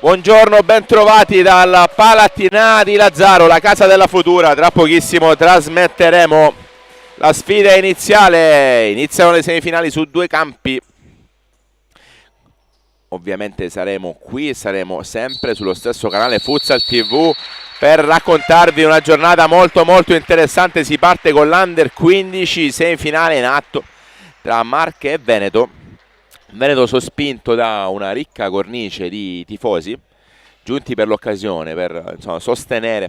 Buongiorno, ben trovati dal Palatinà di Lazzaro, la casa della futura. Tra pochissimo trasmetteremo la sfida iniziale. Iniziano le semifinali su due campi. Ovviamente saremo qui, saremo sempre sullo stesso canale Futsal TV per raccontarvi una giornata molto interessante. Si parte con l'Under 15, semifinale in atto tra Marche e Veneto. Veneto sospinto da una ricca cornice di tifosi giunti per l'occasione per sostenere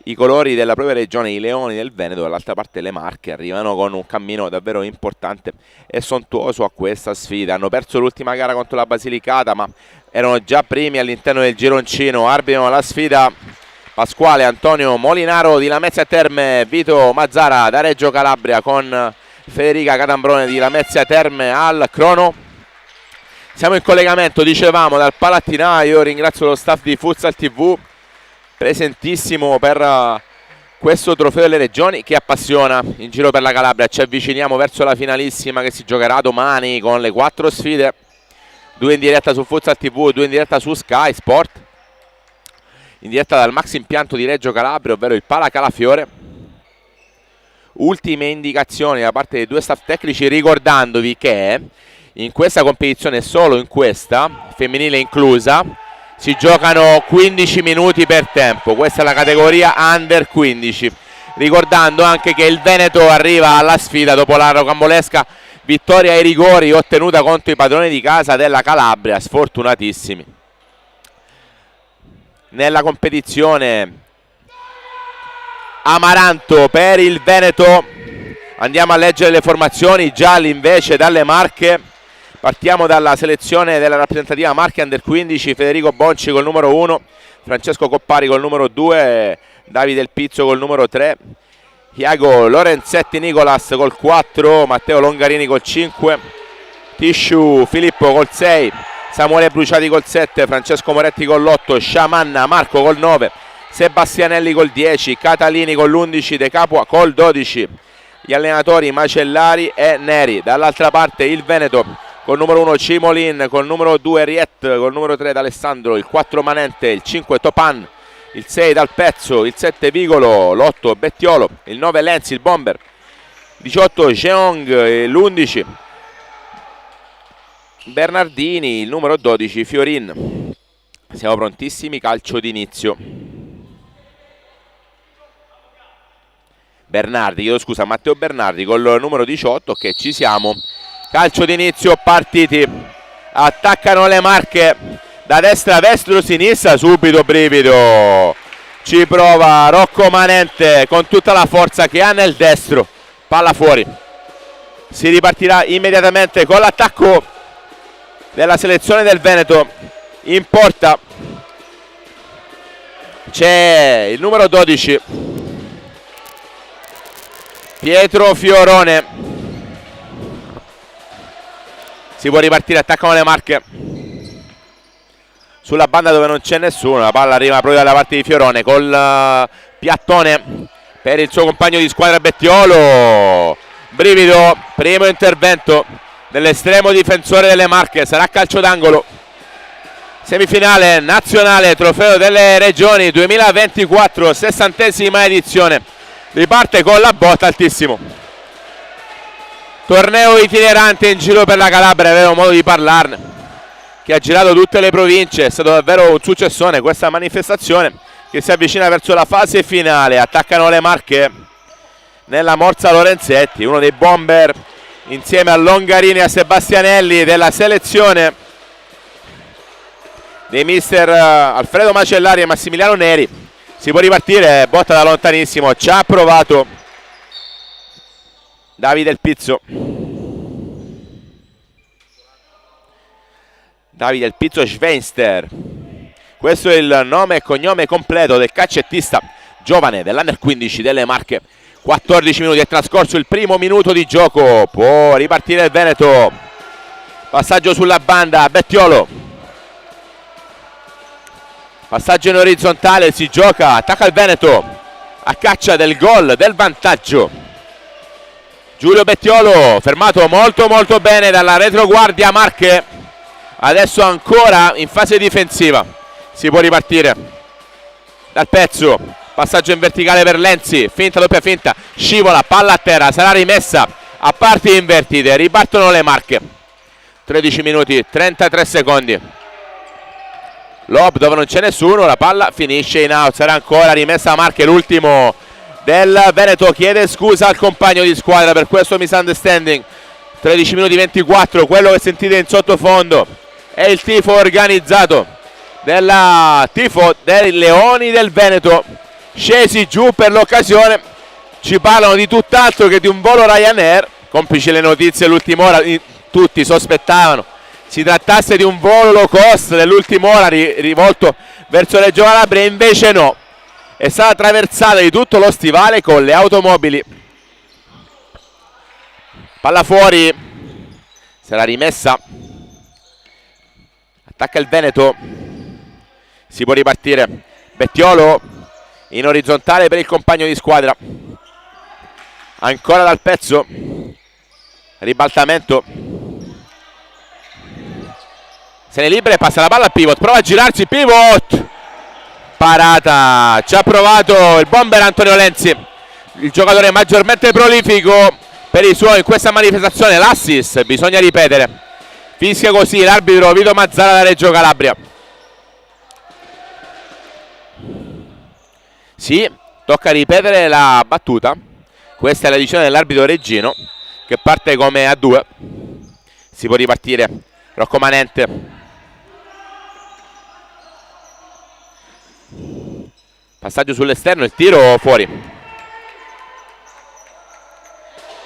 i colori della propria regione, i Leoni del Veneto. Dall'altra parte le Marche arrivano con un cammino davvero importante e sontuoso a questa sfida. Hanno perso l'ultima gara contro la Basilicata, ma erano già primi all'interno del gironcino. Arbitrano la sfida Pasquale Antonio Molinaro di Lamezia Terme, Vito Mazzara da Reggio Calabria con Federica Catambrone di Lamezia Terme al crono. Siamo in collegamento, dicevamo, dal Palatinà. Io ringrazio lo staff di Futsal TV presentissimo per questo trofeo delle regioni che appassiona in giro per la Calabria. Ci avviciniamo verso la finalissima che si giocherà domani con le 4 sfide, 2 in diretta su Futsal TV, 2 in diretta su Sky Sport, in diretta dal Max Impianto di Reggio Calabria, ovvero il Pala Calafiore. Ultime indicazioni da parte dei due staff tecnici, ricordandovi che in questa competizione, solo in questa, femminile inclusa, si giocano 15 minuti per tempo. Questa è la categoria Under 15. Ricordando anche che il Veneto arriva alla sfida dopo la rocambolesca vittoria ai rigori ottenuta contro i padroni di casa della Calabria, sfortunatissimi. Nella competizione Amaranto per il Veneto. Andiamo a leggere le formazioni. Gialli invece dalle Marche. Partiamo dalla selezione della rappresentativa Marche Under 15. Federico Bonci col numero 1, Francesco Coppari col numero 2, Davide El Pizzo col numero 3, Iago Lorenzetti Nicolas col 4, Matteo Longarini col 5, Tisciu Filippo col 6, Samuele Bruciati col 7, Francesco Moretti con l'8, Sciamanna Marco col 9, Sebastianelli col 10, Catalini con l'11, De Capua col 12. Gli allenatori Macellari e Neri. Dall'altra parte il Veneto col numero 1 Cimolin, col numero 2 Riet, col numero 3 D'Alessandro, il 4 Manente, il 5 Topan, il 6 Dal Pezzo, il 7 Vigolo, l'8 Bettiolo, il 9 Lenzi, il Bomber, 18 Jeong, l'11 Bernardini, il numero 12 Fiorin. Siamo prontissimi, calcio d'inizio. Bernardi, chiedo scusa, Matteo Bernardi col numero 18, che ci siamo. Calcio d'inizio, partiti. Attaccano le Marche da destra verso sinistra, subito brivido. Ci prova Rocco Manente con tutta la forza che ha nel destro. Palla fuori. Si ripartirà immediatamente con l'attacco della selezione del Veneto. In porta c'è il numero 12 Pietro Fiorone. Si può ripartire, attaccano le Marche sulla banda dove non c'è nessuno. La palla arriva proprio dalla parte di Fiorone col piattone per il suo compagno di squadra Bettiolo. Brivido, primo intervento dell'estremo difensore delle Marche. Sarà calcio d'angolo. Semifinale nazionale, trofeo delle regioni 2024, 60ª edizione. Riparte con la botta, altissimo. Torneo itinerante in giro per la Calabria, avevo modo di parlarne, che ha girato tutte le province. È stato davvero un successone questa manifestazione che si avvicina verso la fase finale. Attaccano le Marche nella Morsa Lorenzetti, uno dei Bomber, insieme a Longarini e a Sebastianelli della selezione dei mister Alfredo Macellari e Massimiliano Neri. Si può ripartire, botta da lontanissimo, ci ha provato Davide El Pizzo. Davide El Pizzo Schweinster. Questo è il nome e cognome completo del calcettista giovane dell'Under 15 delle Marche. 14 minuti è trascorso il primo minuto di gioco. Può ripartire il Veneto. Passaggio sulla banda, Bettiolo. Passaggio in orizzontale, si gioca, attacca il Veneto. a caccia del gol, del vantaggio. Giulio Bettiolo fermato molto molto bene dalla retroguardia Marche, adesso ancora in fase difensiva, si può ripartire dal pezzo, passaggio in verticale per Lenzi, finta, doppia finta, scivola, palla a terra, sarà rimessa a parti invertite, ripartono le Marche. 13 minuti 33 secondi, lob dove non c'è nessuno, la palla finisce in out, sarà ancora rimessa a Marche. L'ultimo del Veneto chiede scusa al compagno di squadra per questo misunderstanding. 13 minuti 24, quello che sentite in sottofondo è il tifo organizzato del tifo dei Leoni del Veneto, scesi giù per l'occasione, ci parlano di tutt'altro che di un volo Ryanair, complici le notizie dell'ultima ora, tutti sospettavano si trattasse di un volo low cost dell'ultima ora rivolto verso Reggio Calabria, invece no, è stata attraversata di tutto lo stivale con le automobili. Palla fuori, sarà rimessa, attacca il Veneto, si può ripartire. Bettiolo in orizzontale per il compagno di squadra, ancora dal pezzo, ribaltamento, se ne libera e passa la palla al pivot, prova a girarsi, pivot, parata, ci ha provato il bomber Antonio Lenzi, il giocatore maggiormente prolifico per i suoi in questa manifestazione. L'assist bisogna ripetere, fischia così l'arbitro Vito Mazzara da Reggio Calabria. Sì, tocca ripetere la battuta, questa è la decisione dell'arbitro Reggino che parte come a 2, si può ripartire. Rocco Manente, passaggio sull'esterno, il tiro fuori,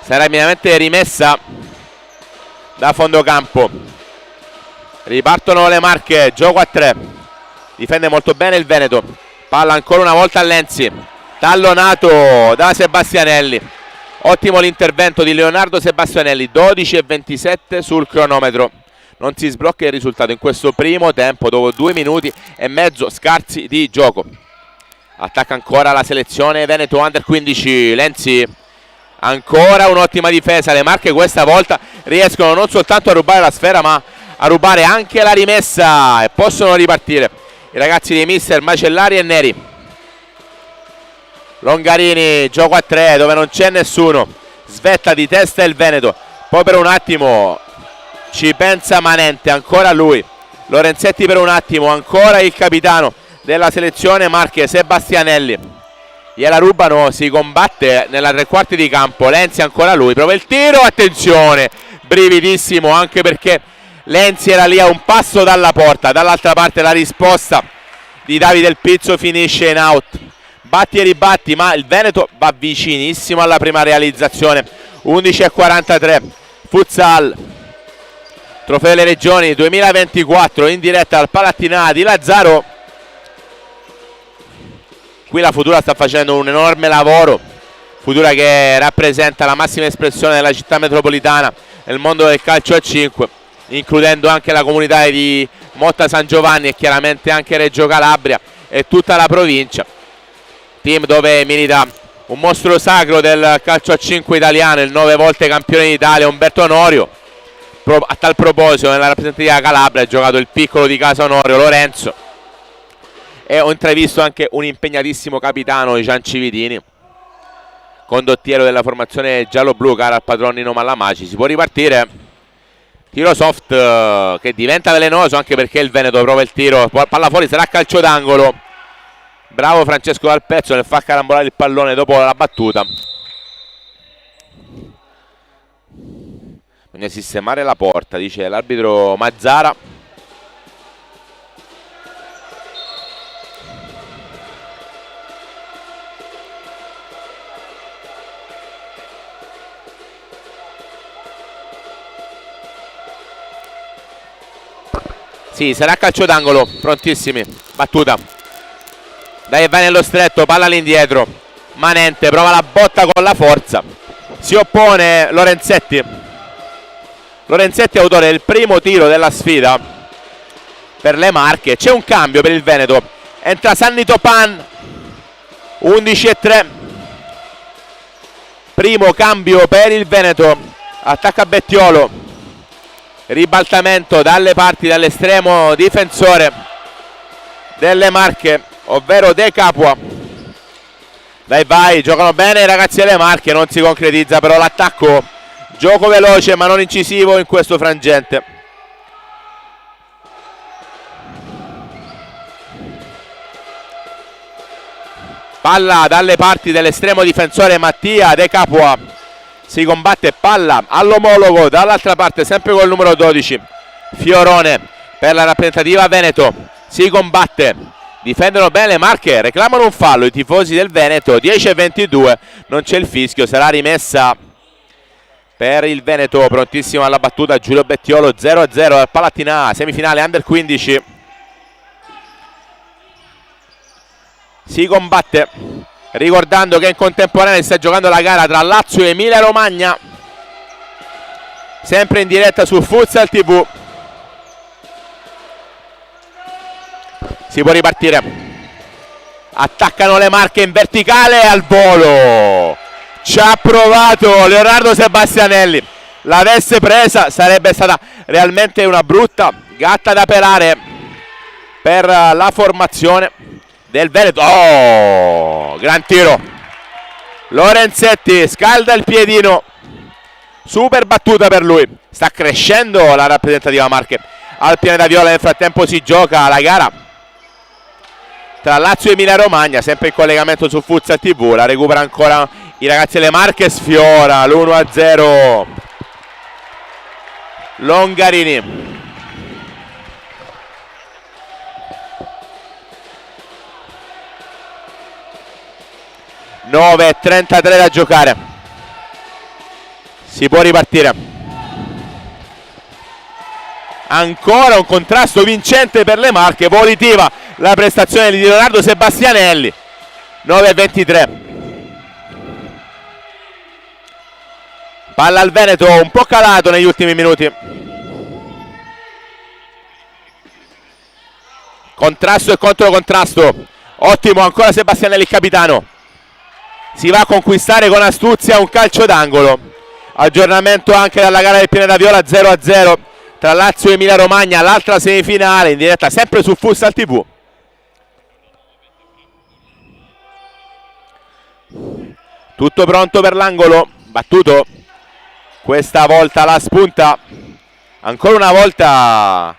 sarà immediatamente rimessa da fondo campo. Ripartono le Marche, gioco a 3, difende molto bene il Veneto, palla ancora una volta a Lenzi, tallonato da Sebastianelli, ottimo l'intervento di Leonardo Sebastianelli. 12:27 sul cronometro, non si sblocca il risultato in questo primo tempo dopo 2 minuti e mezzo scarsi di gioco. Attacca ancora la selezione Veneto Under 15, Lenzi, ancora un'ottima difesa, le Marche questa volta riescono non soltanto a rubare la sfera ma a rubare anche la rimessa e possono ripartire i ragazzi di mister Macellari e Neri. Longarini, gioco a 3 dove non c'è nessuno, svetta di testa il Veneto, poi per un attimo ci pensa Manente, ancora lui, Lorenzetti per un attimo, ancora il capitano della selezione Marche Sebastianelli, gliela rubano, si combatte nella 3/4 di campo. Lenzi, ancora lui, prova il tiro, attenzione, brividissimo anche perché Lenzi era lì a un passo dalla porta, dall'altra parte la risposta di Davide El Pizzo finisce in out, batti e ribatti ma il Veneto va vicinissimo alla prima realizzazione. 11:43, futsal, Trofeo delle Regioni 2024 in diretta dal Palattinata di Lazzaro. Qui la Futura sta facendo un enorme lavoro, Futura che rappresenta la massima espressione della città metropolitana nel mondo del calcio a 5, includendo anche la comunità di Motta San Giovanni e chiaramente anche Reggio Calabria e tutta la provincia. Team dove milita un mostro sacro del calcio a 5 italiano, il 9 volte campione d'Italia Umberto Onorio. A tal proposito nella rappresentativa Calabria ha giocato il piccolo di casa Onorio, Lorenzo, e ho intravisto anche un impegnatissimo capitano Gian Cividini, condottiero della formazione giallo-blu cara al padrone Nino Mallamaci. Si può ripartire, tiro soft che diventa velenoso anche perché il Veneto prova il tiro, palla fuori, sarà calcio d'angolo. Bravo Francesco Dal Pezzo nel far carambolare il pallone dopo la battuta. Bisogna sistemare la porta, dice l'arbitro Mazzara. Sì, sarà calcio d'angolo, prontissimi, battuta. Dai, va nello stretto, palla all'indietro, Manente prova la botta con la forza, si oppone Lorenzetti. Lorenzetti è autore del primo tiro della sfida per le Marche. C'è un cambio per il Veneto, entra Sanni Topan 11-3. Primo cambio per il Veneto. Attacca Bettiolo. Ribaltamento dalle parti dall'estremo difensore delle Marche, ovvero De Capua. Dai, vai, giocano bene i ragazzi delle Marche, non si concretizza però l'attacco. Gioco veloce ma non incisivo in questo frangente. Palla dalle parti dell'estremo difensore Mattia De Capua. Si combatte, palla all'omologo dall'altra parte, sempre col numero 12 Fiorone per la rappresentativa Veneto. Si combatte, difendono bene le Marche, reclamano un fallo i tifosi del Veneto. 10-22, non c'è il fischio, sarà rimessa per il Veneto. Prontissimo alla battuta Giulio Bettiolo. 0-0 al Palattina, semifinale under 15. Si combatte, ricordando che in contemporanea si sta giocando la gara tra Lazio e Emilia Romagna, sempre in diretta su Futsal TV. Si può ripartire, attaccano le Marche in verticale al volo. Ci ha provato Leonardo Sebastianelli, l'avesse presa sarebbe stata realmente una brutta gatta da pelare per la formazione del Veneto. Oh, gran tiro, Lorenzetti scalda il piedino, super battuta per lui. Sta crescendo la rappresentativa Marche al pianeta viola. Nel frattempo si gioca la gara tra Lazio e Emilia Romagna, sempre in collegamento su Futsal TV. La recupera ancora i ragazzi delle Marche, sfiora l'1-0 Longarini. 9:33 da giocare, si può ripartire. Ancora un contrasto vincente per le Marche, positiva la prestazione di Leonardo Sebastianelli. 9:23. Palla al Veneto, un po' calato negli ultimi minuti. Contrasto e controcontrasto, ottimo ancora Sebastianelli, il capitano. Si va a conquistare con astuzia un calcio d'angolo. Aggiornamento anche dalla gara del pianeta viola. 0-0 tra Lazio e Emilia Romagna, l'altra semifinale in diretta sempre su Futsal TV. Tutto pronto per l'angolo battuto, questa volta la spunta, ancora una volta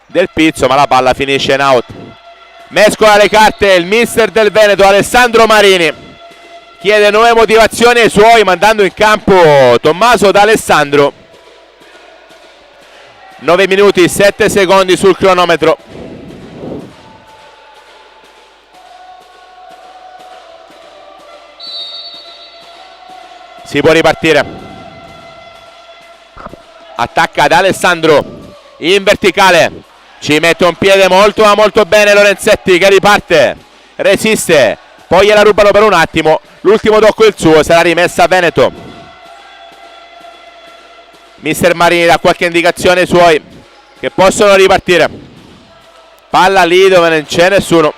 Del Pizzo, ma la palla finisce in out. Mescola le carte il mister del Veneto Alessandro Marini, chiede nuove motivazioni ai suoi mandando in campo Tommaso D'Alessandro. 9 minuti 7 secondi sul cronometro. Si può ripartire, attacca D'Alessandro in verticale, ci mette un piede molto ma molto bene Lorenzetti, che riparte, resiste, poi gliela rubano per un attimo. L'ultimo tocco è il suo, sarà rimessa a Veneto. Mister Marini dà qualche indicazione ai suoi che possono ripartire. Palla lì dove non c'è nessuno.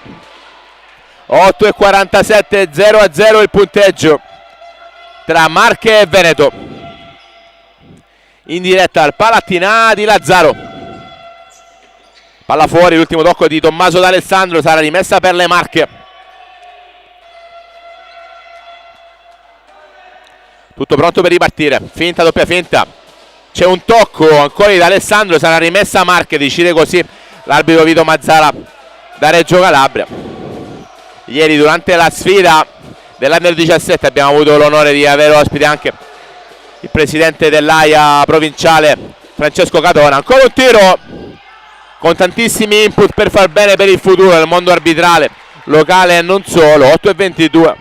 8:47, 0-0 il punteggio tra Marche e Veneto. In diretta al Palattina di Lazzaro. Palla fuori, l'ultimo tocco di Tommaso D'Alessandro, sarà rimessa per le Marche. Tutto pronto per ripartire, finta, doppia finta, c'è un tocco ancora di D'Alessandro, sarà rimessa a Marche, decide così l'arbitro Vito Mazzara da Reggio Calabria. Ieri durante la sfida dell'Under 17 abbiamo avuto l'onore di avere ospite anche il presidente dell'AIA provinciale Francesco Catona. Ancora un tiro con tantissimi input per far bene per il futuro del mondo arbitrale locale e non solo. 8:22.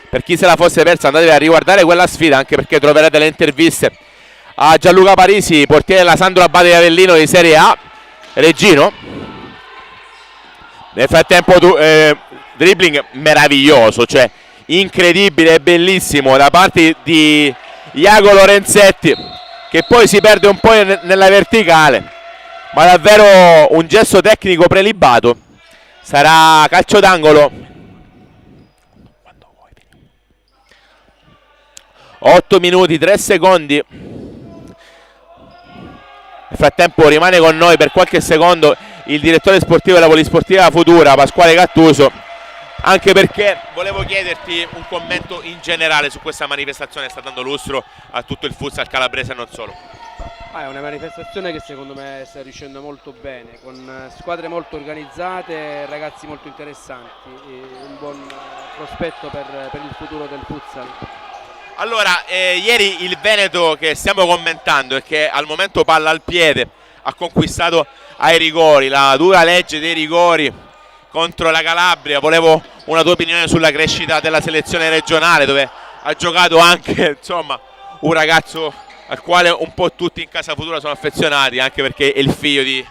Per chi se la fosse persa andatevi a riguardare quella sfida, anche perché troverete le interviste a Gianluca Parisi, portiere della Sandro Abate di Avellino di Serie A, Reggino. Nel frattempo dribbling meraviglioso, cioè incredibile e bellissimo da parte di Iago Lorenzetti, che poi si perde un po' nella verticale, ma davvero un gesto tecnico prelibato. Sarà calcio d'angolo. 8 minuti 3 secondi. Nel frattempo rimane con noi per qualche secondo il direttore sportivo della Polisportiva Futura, Pasquale Gattuso, anche perché volevo chiederti un commento in generale su questa manifestazione che sta dando lustro a tutto il futsal calabrese e non solo. È una manifestazione che secondo me sta riuscendo molto bene, con squadre molto organizzate, ragazzi molto interessanti, e un buon prospetto per il futuro del futsal. Allora, ieri il Veneto che stiamo commentando e che al momento palla al piede ha conquistato ai rigori, la dura legge dei rigori contro la Calabria. Volevo una tua opinione sulla crescita della selezione regionale, dove ha giocato anche insomma un ragazzo al quale un po' tutti in Casa Futura sono affezionati, anche perché è il figlio di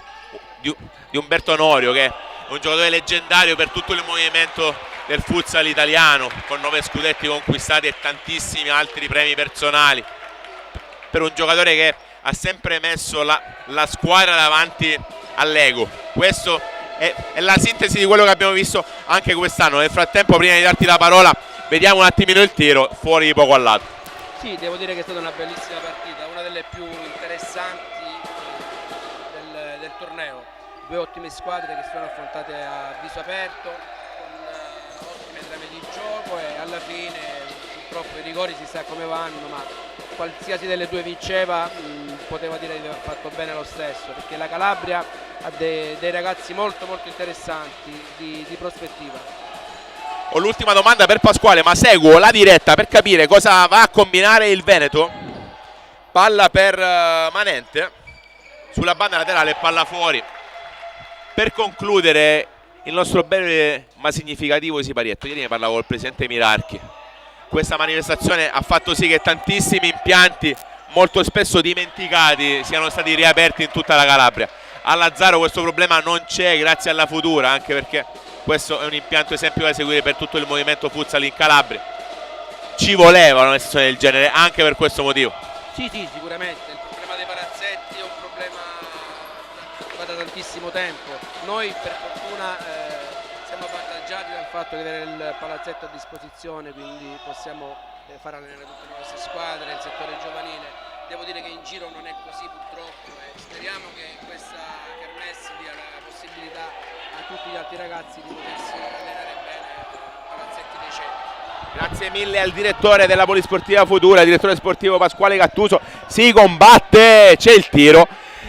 Umberto Onorio, che è un giocatore leggendario per tutto il movimento del futsal italiano, con 9 scudetti conquistati e tantissimi altri premi personali, per un giocatore che ha sempre messo la squadra davanti all'ego. Questo è la sintesi di quello che abbiamo visto anche quest'anno. Nel frattempo, prima di darti la parola, vediamo un attimino il tiro fuori di poco al lato. Sì, devo dire che è stata una bellissima partita, una delle più interessanti del torneo. Due ottime squadre che si sono affrontate a viso aperto, con ottime trame di gioco, e alla fine purtroppo i rigori si sa come vanno, ma qualsiasi delle due vinceva poteva dire di aver fatto bene lo stesso, perché la Calabria ha dei ragazzi molto molto interessanti di prospettiva. Ho l'ultima domanda per Pasquale, ma seguo la diretta per capire cosa va a combinare il Veneto. Palla per Manente sulla banda laterale, palla fuori. Per concludere il nostro breve ma significativo siparietto, ieri ne parlavo col presidente Mirarchi. Questa manifestazione ha fatto sì che tantissimi impianti molto spesso dimenticati siano stati riaperti in tutta la Calabria. A Lazzaro questo problema non c'è, grazie alla Futura, anche perché questo è un impianto esempio da seguire per tutto il movimento futsal in Calabria. Ci voleva una sessione del genere anche per questo motivo. Sì, sicuramente. Il problema dei palazzetti è un problema che va da tantissimo tempo. Noi per fortuna siamo avvantaggiati dal fatto di avere il palazzetto a disposizione, quindi possiamo far allenare tutte le nostre squadre nel settore giovanile. Devo dire che in giro non è così purtroppo, e speriamo che questa kermesse dia la possibilità a tutti gli altri ragazzi di potersi allenare bene a palazzetti decenti. Grazie mille al direttore della Polisportiva Futura, il direttore sportivo Pasquale Gattuso. Si combatte, c'è il tiro,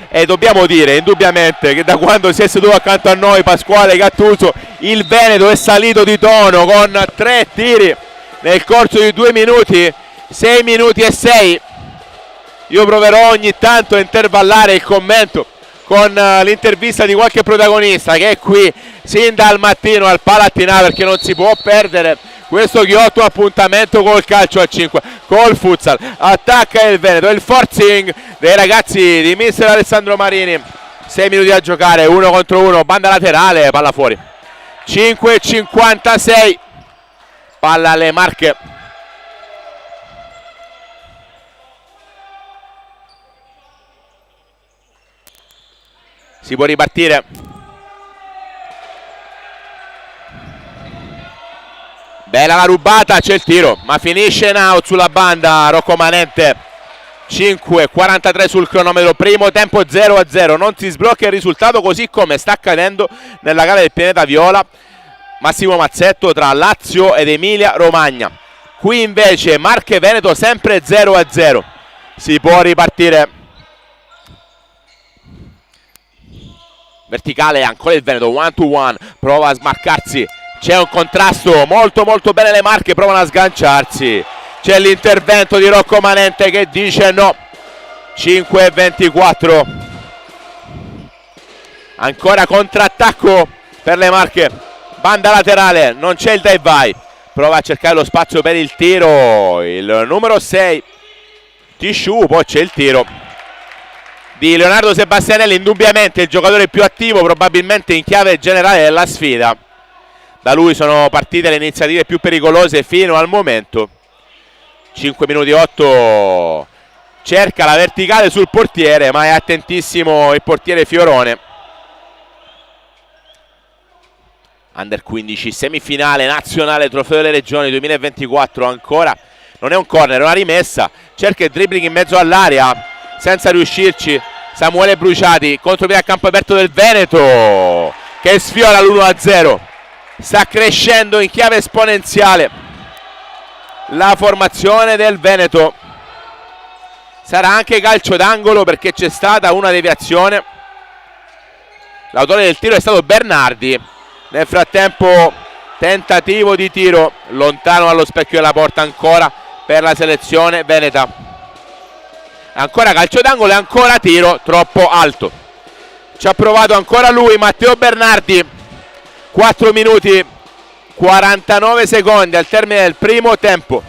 e dobbiamo dire indubbiamente che da quando si è seduto accanto a noi Pasquale Gattuso il Veneto è salito di tono con 3 tiri nel corso di 2 minuti, 6 minuti e 6. Io proverò ogni tanto a intervallare il commento con l'intervista di qualche protagonista che è qui sin dal mattino al Palattinà, perché non si può perdere questo ghiotto appuntamento col calcio a 5, col futsal. Attacca il Veneto, il forcing dei ragazzi di mister Alessandro Marini. 6 minuti a giocare, 1 contro 1, banda laterale, palla fuori. 5:56, palla alle Marche. Si può ripartire. Bella la rubata, c'è il tiro, ma finisce in out sulla banda Rocco Manente. 5:43 sul cronometro, primo tempo 0-0. Non si sblocca il risultato, così come sta accadendo nella gara del pianeta viola Massimo Mazzetto tra Lazio ed Emilia Romagna. Qui invece Marche Veneto sempre 0-0. Si può ripartire. Verticale ancora il Veneto, 1-1, prova a smarcarsi, c'è un contrasto, molto bene le Marche, provano a sganciarsi, c'è l'intervento di Rocco Manente che dice no. 5:24, ancora contrattacco per le Marche, banda laterale, non c'è il dai vai, prova a cercare lo spazio per il tiro il numero 6 Tisciù, poi c'è il tiro di Leonardo Sebastianelli, indubbiamente il giocatore più attivo probabilmente in chiave generale della sfida. Da lui sono partite le iniziative più pericolose fino al momento. 5 minuti 8, cerca la verticale sul portiere, ma è attentissimo il portiere Fiorone. Under 15 semifinale nazionale Trofeo delle Regioni 2024, ancora non è un corner, è una rimessa, cerca il dribbling in mezzo all'area senza riuscirci. Samuele Bruciati, contropiede a campo aperto del Veneto che sfiora l'1-0. Sta crescendo in chiave esponenziale la formazione del Veneto. Sarà anche calcio d'angolo perché c'è stata una deviazione. L'autore del tiro è stato Bernardi. Nel frattempo tentativo di tiro lontano dallo specchio della porta ancora per la selezione veneta. Ancora calcio d'angolo e ancora tiro troppo alto. Ci ha provato ancora lui, Matteo Bernardi. 4 minuti 49 secondi al termine del primo tempo.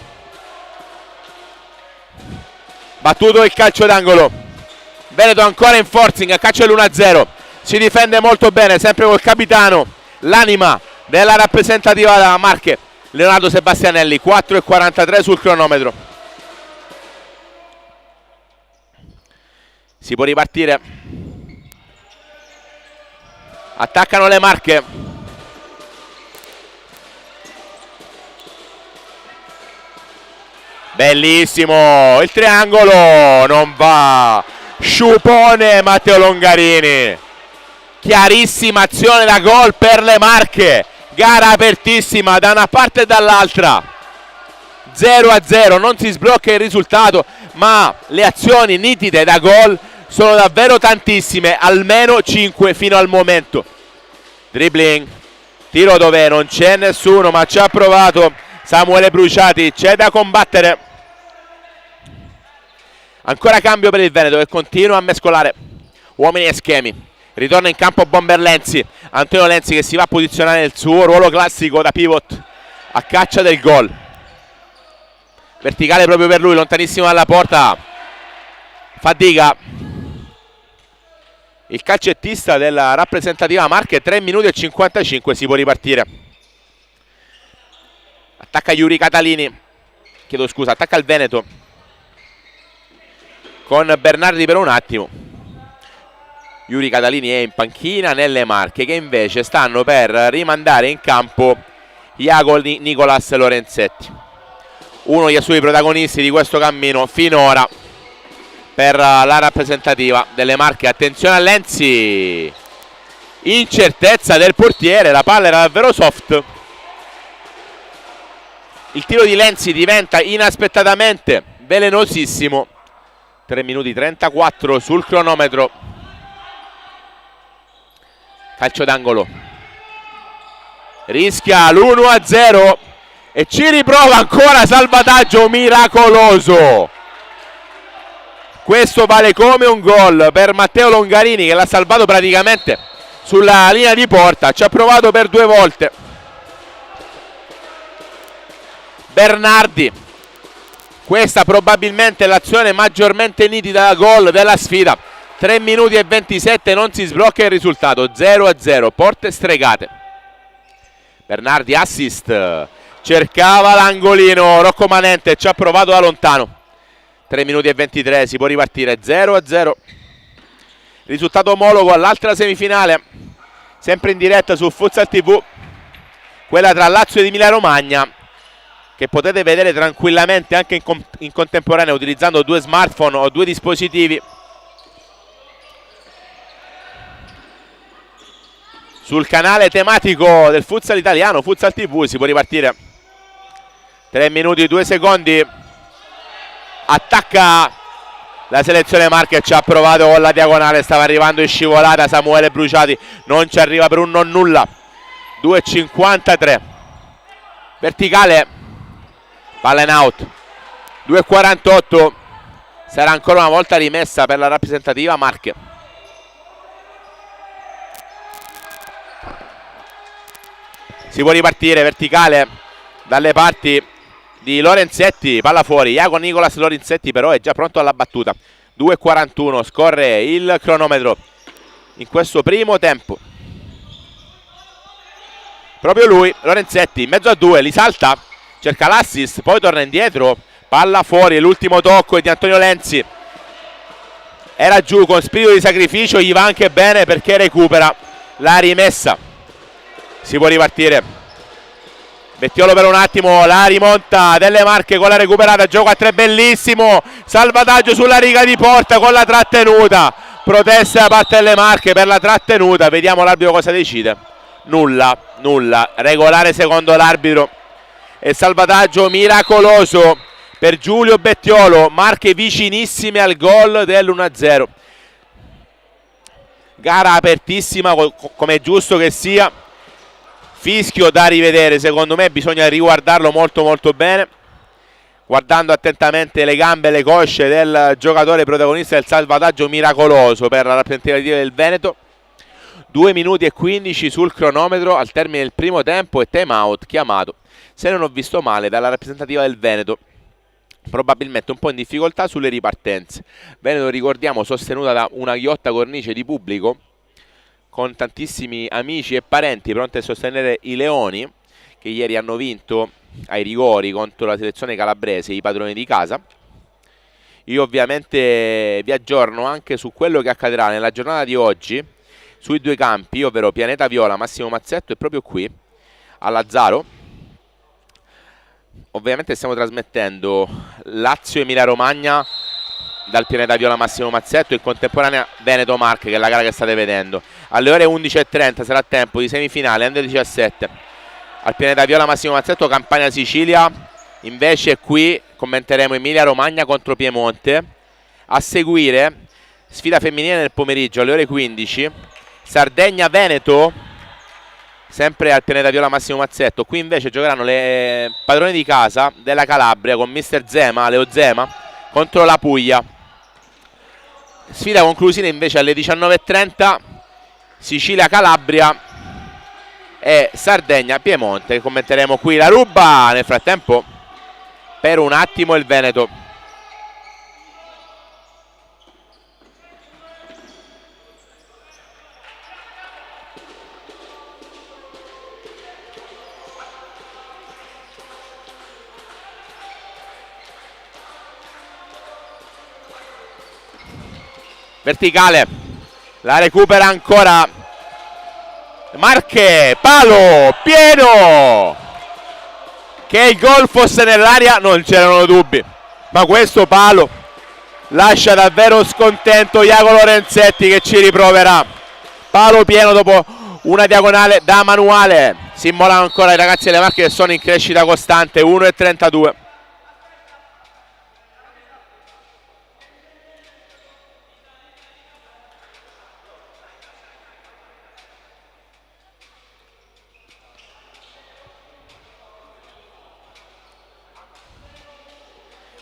Battuto il calcio d'angolo. Veneto ancora in forcing a calcio dell'1-0. Si difende molto bene, sempre col capitano, l'anima della rappresentativa della Marche, Leonardo Sebastianelli. 4:43 sul cronometro. Si può ripartire. Attaccano le Marche. Bellissimo il triangolo, non va. Sciupone Matteo Longarini. Chiarissima azione da gol per le Marche. Gara apertissima da una parte e dall'altra. 0-0, non si sblocca il risultato, ma le azioni nitide da gol sono davvero tantissime, almeno 5 fino al momento. Dribbling, tiro dove non c'è nessuno, ma ci ha provato Samuele Bruciati. C'è da combattere. Ancora cambio per il Veneto che continua a mescolare uomini e schemi. Ritorna in campo Bomber Lenzi. Antonio Lenzi che si va a posizionare nel suo ruolo classico da pivot a caccia del gol. Verticale proprio per lui, lontanissimo dalla porta. Fatica il calcettista della rappresentativa Marche. 3 minuti e 55, si può ripartire. Attacca Yuri Catalini. Chiedo scusa, attacca il Veneto con Bernardi per un attimo. Yuri Catalini è in panchina nelle Marche, che invece stanno per rimandare in campo Iago Nicolas Lorenzetti, uno dei suoi protagonisti di questo cammino finora per la rappresentativa delle Marche. Attenzione a Lenzi, incertezza del portiere, la palla era davvero soft. Il tiro di Lenzi diventa inaspettatamente velenosissimo. 3 minuti 34 sul cronometro. Calcio d'angolo, rischia l'1-0 e ci riprova ancora. Salvataggio miracoloso. Questo vale come un gol per Matteo Longarini, che l'ha salvato praticamente sulla linea di porta. Ci ha provato per 2 volte Bernardi. Questa probabilmente è l'azione maggiormente nitida da gol della sfida. 3 minuti e 27, non si sblocca il risultato. 0-0, porte stregate. Bernardi assist, cercava l'angolino Rocco Manente, ci ha provato da lontano. 3 minuti e 23, si può ripartire. 0-0, risultato omologo all'altra semifinale, sempre in diretta su Futsal TV, quella tra Lazio ed Emilia Romagna, che potete vedere tranquillamente anche in contemporanea utilizzando 2 smartphone o 2 dispositivi sul canale tematico del futsal italiano, Futsal TV. Si può ripartire. 3 minuti e 2 secondi. Attacca la selezione Marche, ci ha provato con la diagonale, stava arrivando in scivolata Samuele Bruciati, non ci arriva per un non nulla. 2,53. Verticale, palla in out. 2,48. Sarà ancora una volta rimessa per la rappresentativa Marche. Si può ripartire. Verticale dalle parti di Lorenzetti, palla fuori. Iago Nicolas Lorenzetti però è già pronto alla battuta. 2,41 scorre il cronometro in questo primo tempo. Proprio lui, Lorenzetti, in mezzo a 2, li salta, cerca l'assist, poi torna indietro, palla fuori. L'ultimo tocco è di Antonio Lenzi, era giù con spirito di sacrificio, gli va anche bene perché recupera la rimessa. Si può ripartire. Bettiolo per un attimo, la rimonta delle Marche con la recuperata, gioco a 3 bellissimo, salvataggio sulla riga di porta con la trattenuta, protesta da parte delle Marche per la trattenuta, vediamo l'arbitro cosa decide. Nulla, regolare secondo l'arbitro e salvataggio miracoloso per Giulio Bettiolo, Marche vicinissime al gol dell'1-0. Gara apertissima come è giusto che sia, fischio da rivedere, secondo me bisogna riguardarlo molto bene, guardando attentamente le gambe e le cosce del giocatore protagonista del salvataggio miracoloso per la rappresentativa del Veneto. 2 minuti e 15 sul cronometro al termine del primo tempo e time out chiamato, se non ho visto male, dalla rappresentativa del Veneto, probabilmente un po' in difficoltà sulle ripartenze. Veneto, ricordiamo, sostenuta da una ghiotta cornice di pubblico con tantissimi amici e parenti pronti a sostenere i Leoni, che ieri hanno vinto ai rigori contro la selezione calabrese, i padroni di casa. Io ovviamente vi aggiorno anche su quello che accadrà nella giornata di oggi sui 2 campi, ovvero Pianeta Viola Massimo Mazzetto, e proprio qui a Lazzaro. Ovviamente stiamo trasmettendo Lazio Emilia Romagna dal Pianeta Viola Massimo Mazzetto, in contemporanea Veneto Marche, che è la gara che state vedendo. Alle ore 11:30 sarà tempo di semifinale Under 17 al Pianeta Viola Massimo Mazzetto, Campania Sicilia. Invece qui commenteremo Emilia Romagna contro Piemonte. A seguire sfida femminile nel pomeriggio alle ore 15, Sardegna Veneto, sempre al Pianeta Viola Massimo Mazzetto. Qui invece giocheranno le padrone di casa della Calabria con mister Zema, Leo Zema, contro la Puglia. Sfida conclusiva invece alle 19:30, Sicilia Calabria e Sardegna Piemonte. Commenteremo qui la ruba. Nel frattempo per un attimo il Veneto. Verticale, la recupera ancora Marche, palo pieno. Che il gol fosse nell'aria non c'erano dubbi, ma questo palo lascia davvero scontento Iago Lorenzetti, che ci riproverà. Palo pieno dopo una diagonale da manuale. Si immolano ancora i ragazzi delle Marche, che sono in crescita costante. 1:32.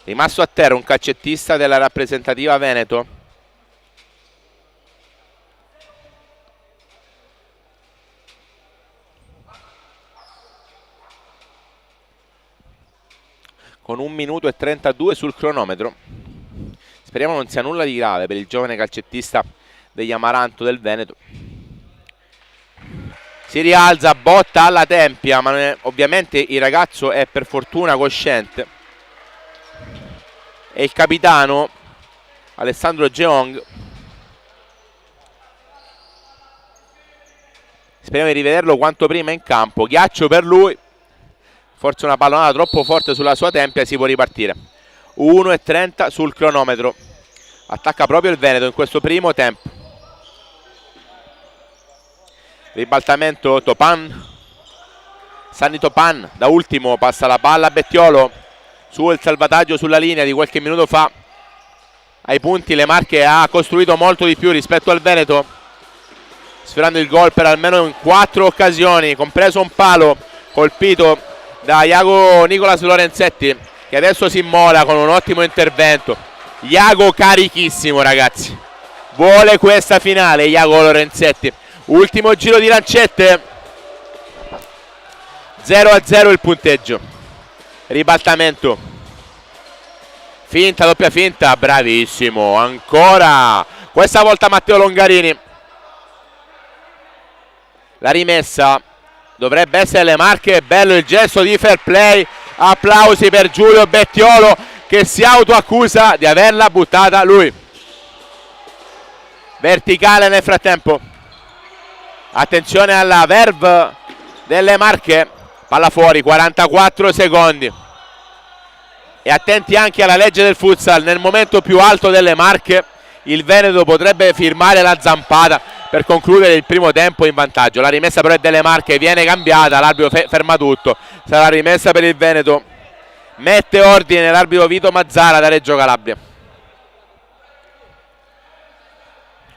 Rimasto a terra un calcettista della rappresentativa Veneto. Con 1 minuto e 32 sul cronometro. Speriamo non sia nulla di grave per il giovane calcettista degli Amaranto del Veneto. Si rialza, botta alla tempia, ma ovviamente il ragazzo è per fortuna cosciente. E il capitano Alessandro Geong, speriamo di rivederlo quanto prima in campo. Ghiaccio per lui, forse una pallonata troppo forte sulla sua tempia, si può ripartire. 1:30 sul cronometro. Attacca proprio il Veneto in questo primo tempo. Ribaltamento Topan, Sanni Topan da ultimo, passa la palla a Bettiolo. Sul salvataggio sulla linea di qualche minuto fa. Ai punti le Marche ha costruito molto di più rispetto al Veneto, sferrando il gol per almeno in 4 occasioni, compreso un palo colpito da Iago Nicolas Lorenzetti, che adesso si immola con un ottimo intervento. Iago carichissimo, ragazzi, vuole questa finale Iago Lorenzetti. Ultimo giro di lancette. 0-0 il punteggio. Ribaltamento, finta, doppia finta, bravissimo, ancora, questa volta Matteo Longarini. La rimessa dovrebbe essere le Marche, bello il gesto di fair play, applausi per Giulio Bettiolo, che si autoaccusa di averla buttata lui. Verticale nel frattempo, attenzione alla verve delle Marche. Palla fuori, 44 secondi. E attenti anche alla legge del futsal, nel momento più alto delle Marche il Veneto potrebbe firmare la zampata per concludere il primo tempo in vantaggio. La rimessa però è delle Marche, viene cambiata, l'arbitro ferma tutto, sarà rimessa per il Veneto, mette ordine l'arbitro Vito Mazzara da Reggio Calabria.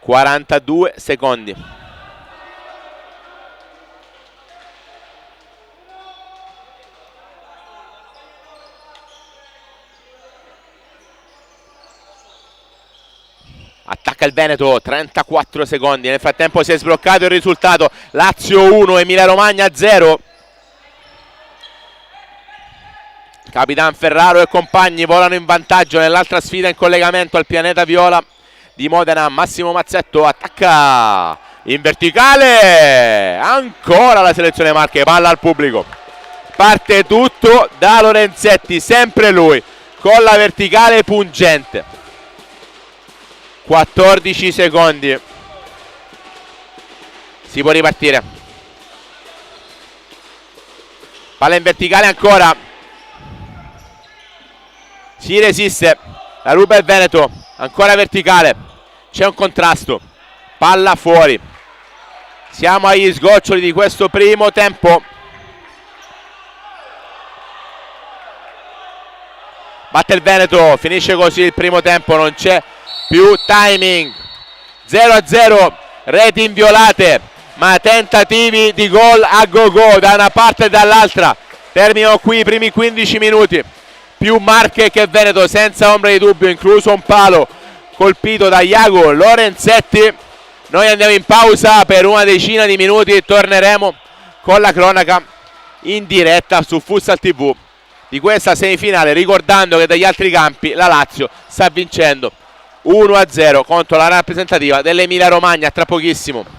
42 secondi. Attacca il Veneto, 34 secondi. Nel frattempo si è sbloccato il risultato. Lazio 1, Emilia Romagna 0. Capitan Ferraro e compagni volano in vantaggio nell'altra sfida in collegamento al pianeta Viola di Modena. Massimo Mazzetto attacca in verticale. Ancora la selezione Marche, palla al pubblico. Parte tutto da Lorenzetti, sempre lui, con la verticale pungente. 14 secondi. Si può ripartire. Palla in verticale ancora. Si resiste. La ruba il Veneto. Ancora verticale. C'è un contrasto. Palla fuori. Siamo agli sgoccioli di questo primo tempo. Batte il Veneto. Finisce così il primo tempo. Non c'è più timing. 0-0, reti inviolate, ma tentativi di gol a go-go da una parte e dall'altra. Terminano qui i primi 15 minuti. Più Marche che Veneto, senza ombra di dubbio, incluso un palo colpito da Iago Lorenzetti. Noi andiamo in pausa per una decina di minuti e torneremo con la cronaca in diretta su Futsal TV di questa semifinale, ricordando che dagli altri campi la Lazio sta vincendo 1-0 contro la rappresentativa dell'Emilia Romagna. Tra pochissimo.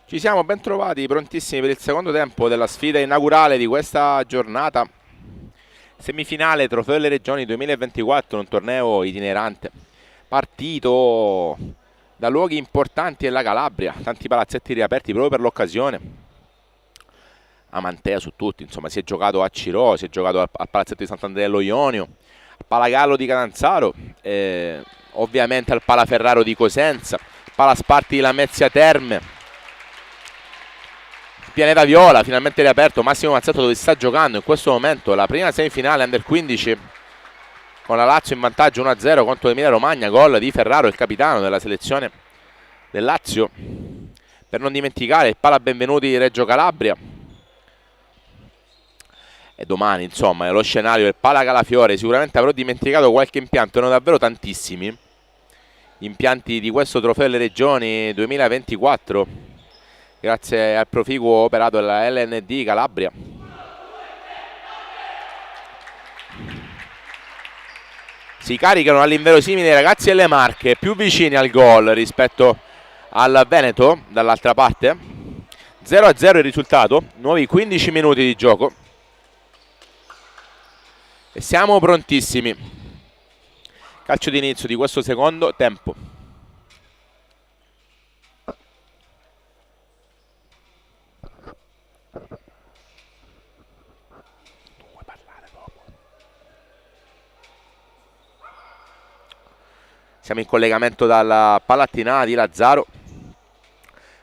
Ci siamo ben trovati, prontissimi per il secondo tempo della sfida inaugurale di questa giornata. Semifinale Trofeo delle Regioni 2024, un torneo itinerante, partito da luoghi importanti della Calabria, tanti palazzetti riaperti proprio per l'occasione. A Mantea su tutti, insomma, si è giocato a Ciro, si è giocato al palazzetto di Sant'Andrea dello Ionio, al Palagallo di Catanzaro, ovviamente al Palaferraro di Cosenza, Palasparti di Lamezia Terme, Pianeta Viola finalmente riaperto, Massimo Mazzetto, dove si sta giocando in questo momento la prima semifinale Under 15 con la Lazio in vantaggio 1-0 contro l'Emilia Romagna, gol di Ferraro, il capitano della selezione del Lazio. Per non dimenticare il Pala Benvenuti di Reggio Calabria. E domani insomma lo scenario del Pala Calafiore. Sicuramente avrò dimenticato qualche impianto, erano davvero tantissimi impianti di questo Trofeo delle Regioni 2024 grazie al proficuo operato della LND Calabria. Si caricano all'inverosimile i ragazzi delle Marche, più vicini al gol rispetto al Veneto dall'altra parte. 0-0 il risultato, nuovi 15 minuti di gioco e siamo prontissimi. Calcio d'inizio di questo secondo tempo. Siamo in collegamento dalla Palattinana di Lazzaro.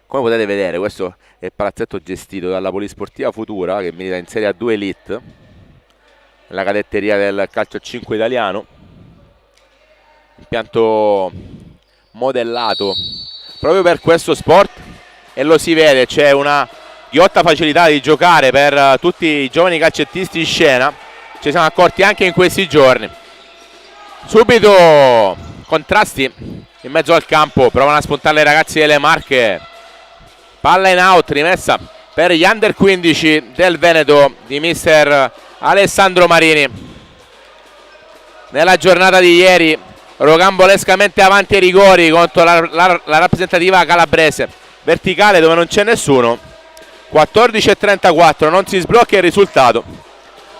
Come potete vedere, questo è il palazzetto gestito dalla Polisportiva Futura, che milita in Serie A2 Elite, nella cadetteria del calcio a 5 italiano. Impianto modellato proprio per questo sport e lo si vede, c'è una ghiotta facilità di giocare per tutti i giovani calcettisti in scena. Ci siamo accorti anche in questi giorni. Subito contrasti in mezzo al campo, provano a spuntare i ragazzi delle Marche. Palla in out, rimessa per gli Under 15 del Veneto di mister Alessandro Marini. Nella giornata di ieri rocambolescamente avanti ai rigori contro la rappresentativa calabrese, verticale dove non c'è nessuno. 14-34, non si sblocca il risultato.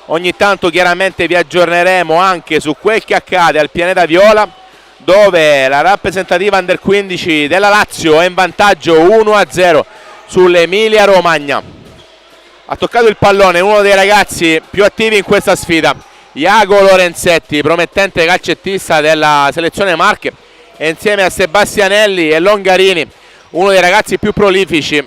Ogni tanto chiaramente vi aggiorneremo anche su quel che accade al Pianeta Viola, dove la rappresentativa Under 15 della Lazio è in vantaggio 1-0 sull'Emilia Romagna. Ha toccato il pallone uno dei ragazzi più attivi in questa sfida, Iago Lorenzetti, promettente calcettista della selezione Marche, e insieme a Sebastianelli e Longarini, uno dei ragazzi più prolifici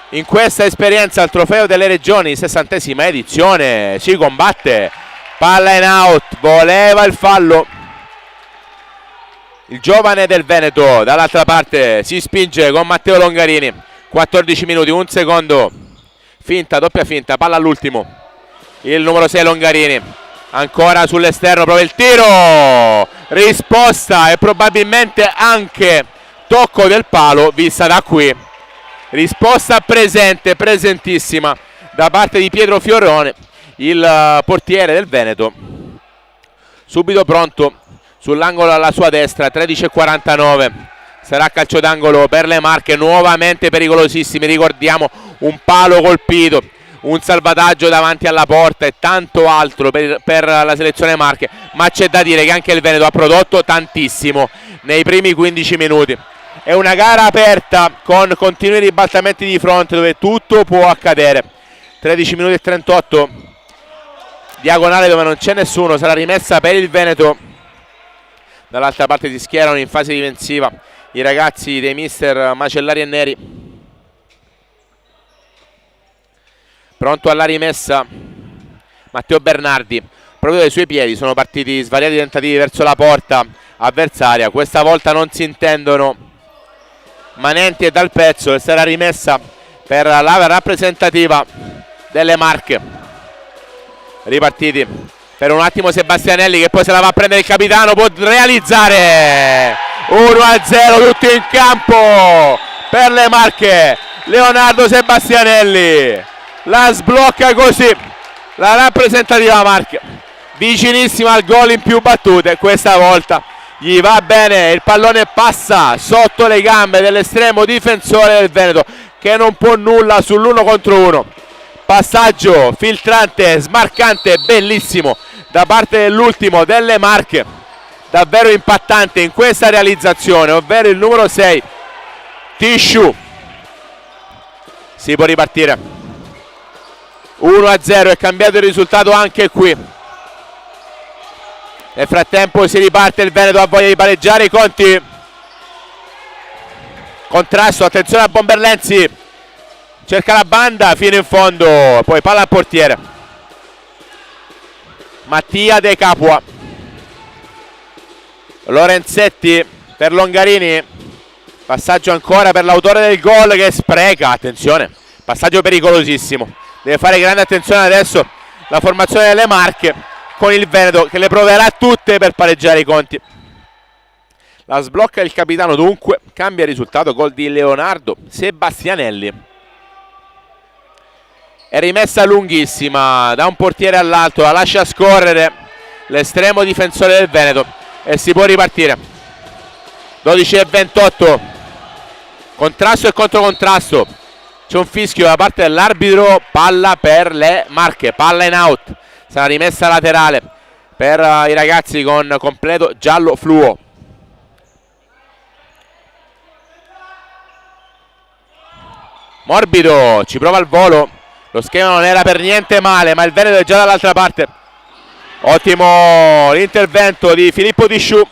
in questa esperienza al Trofeo delle Regioni, 60ª edizione. Si combatte, palla in out, voleva il fallo il giovane del Veneto. Dall'altra parte si spinge con Matteo Longarini. 14 minuti, un secondo, finta, doppia finta, palla all'ultimo, il numero 6 Longarini, ancora sull'esterno, prova il tiro, risposta e probabilmente anche tocco del palo vista da qui. Risposta presente, presentissima da parte di Pietro Fiorone, il portiere del Veneto, subito pronto sull'angolo alla sua destra. 13:49, sarà calcio d'angolo per le Marche, nuovamente pericolosissimi. Ricordiamo un palo colpito, un salvataggio davanti alla porta e tanto altro per la selezione Marche, ma c'è da dire che anche il Veneto ha prodotto tantissimo nei primi 15 minuti. È una gara aperta con continui ribaltamenti di fronte dove tutto può accadere. 13 minuti e 38, diagonale dove non c'è nessuno, sarà rimessa per il Veneto Dall'altra parte si schierano in fase difensiva i ragazzi dei mister Macellari e Neri. Pronto alla rimessa Matteo Bernardi. Proprio dai suoi piedi sono partiti svariati tentativi verso la porta avversaria. Questa volta non si intendono Manenti e dal pezzo, e sarà rimessa per la rappresentativa delle Marche. Ripartiti per un attimo Sebastianelli, che poi se la va a prendere il capitano, può realizzare 1-0, tutti in campo per le Marche. Leonardo Sebastianelli la sblocca così la rappresentativa Marche, vicinissima al gol in più battute. Questa volta gli va bene, il pallone passa sotto le gambe dell'estremo difensore del Veneto, che non può nulla sull'1 contro 1. Passaggio filtrante, smarcante, bellissimo da parte dell'ultimo delle Marche, davvero impattante in questa realizzazione, ovvero il numero 6 Tisciu. Si può ripartire 1-0, è cambiato il risultato anche qui. Nel frattempo si riparte, il Veneto ha voglia di pareggiare i conti. Contrasto, attenzione a Bomberlenzi, cerca la banda fino in fondo, poi palla al portiere Mattia De Capua. Lorenzetti per Longarini, passaggio ancora per l'autore del gol che spreca, attenzione, passaggio pericolosissimo. Deve fare grande attenzione adesso la formazione delle Marche, con il Veneto che le proverà tutte per pareggiare i conti. La sblocca il capitano, dunque cambia il risultato, gol di Leonardo Sebastianelli. È rimessa lunghissima da un portiere all'altro, la lascia scorrere l'estremo difensore del Veneto e si può ripartire. 12:28, contrasto e controcontrasto, c'è un fischio da parte dell'arbitro, palla per le Marche, palla in out. Sarà rimessa laterale per i ragazzi con completo giallo fluo. Morbido ci prova al volo, lo schema non era per niente male, ma il Veneto è già dall'altra parte. Ottimo l'intervento di Filippo Tisciu.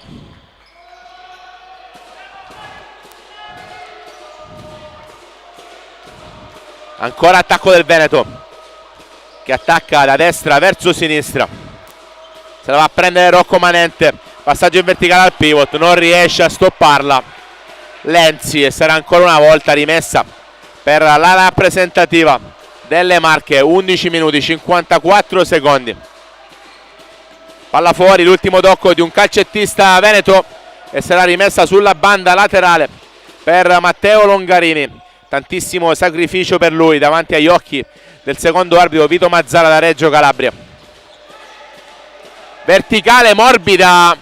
Ancora attacco del Veneto, che attacca da destra verso sinistra. Se la va a prendere Rocco Manente, passaggio in verticale al pivot, non riesce a stopparla Lenzi, e sarà ancora una volta rimessa per la rappresentativa delle Marche. 11 minuti 54 secondi. Palla fuori, l'ultimo tocco di un calcettista veneto, e sarà rimessa sulla banda laterale per Matteo Longarini. Tantissimo sacrificio per lui davanti agli occhi del secondo arbitro Vito Mazzara da Reggio Calabria. Verticale morbida,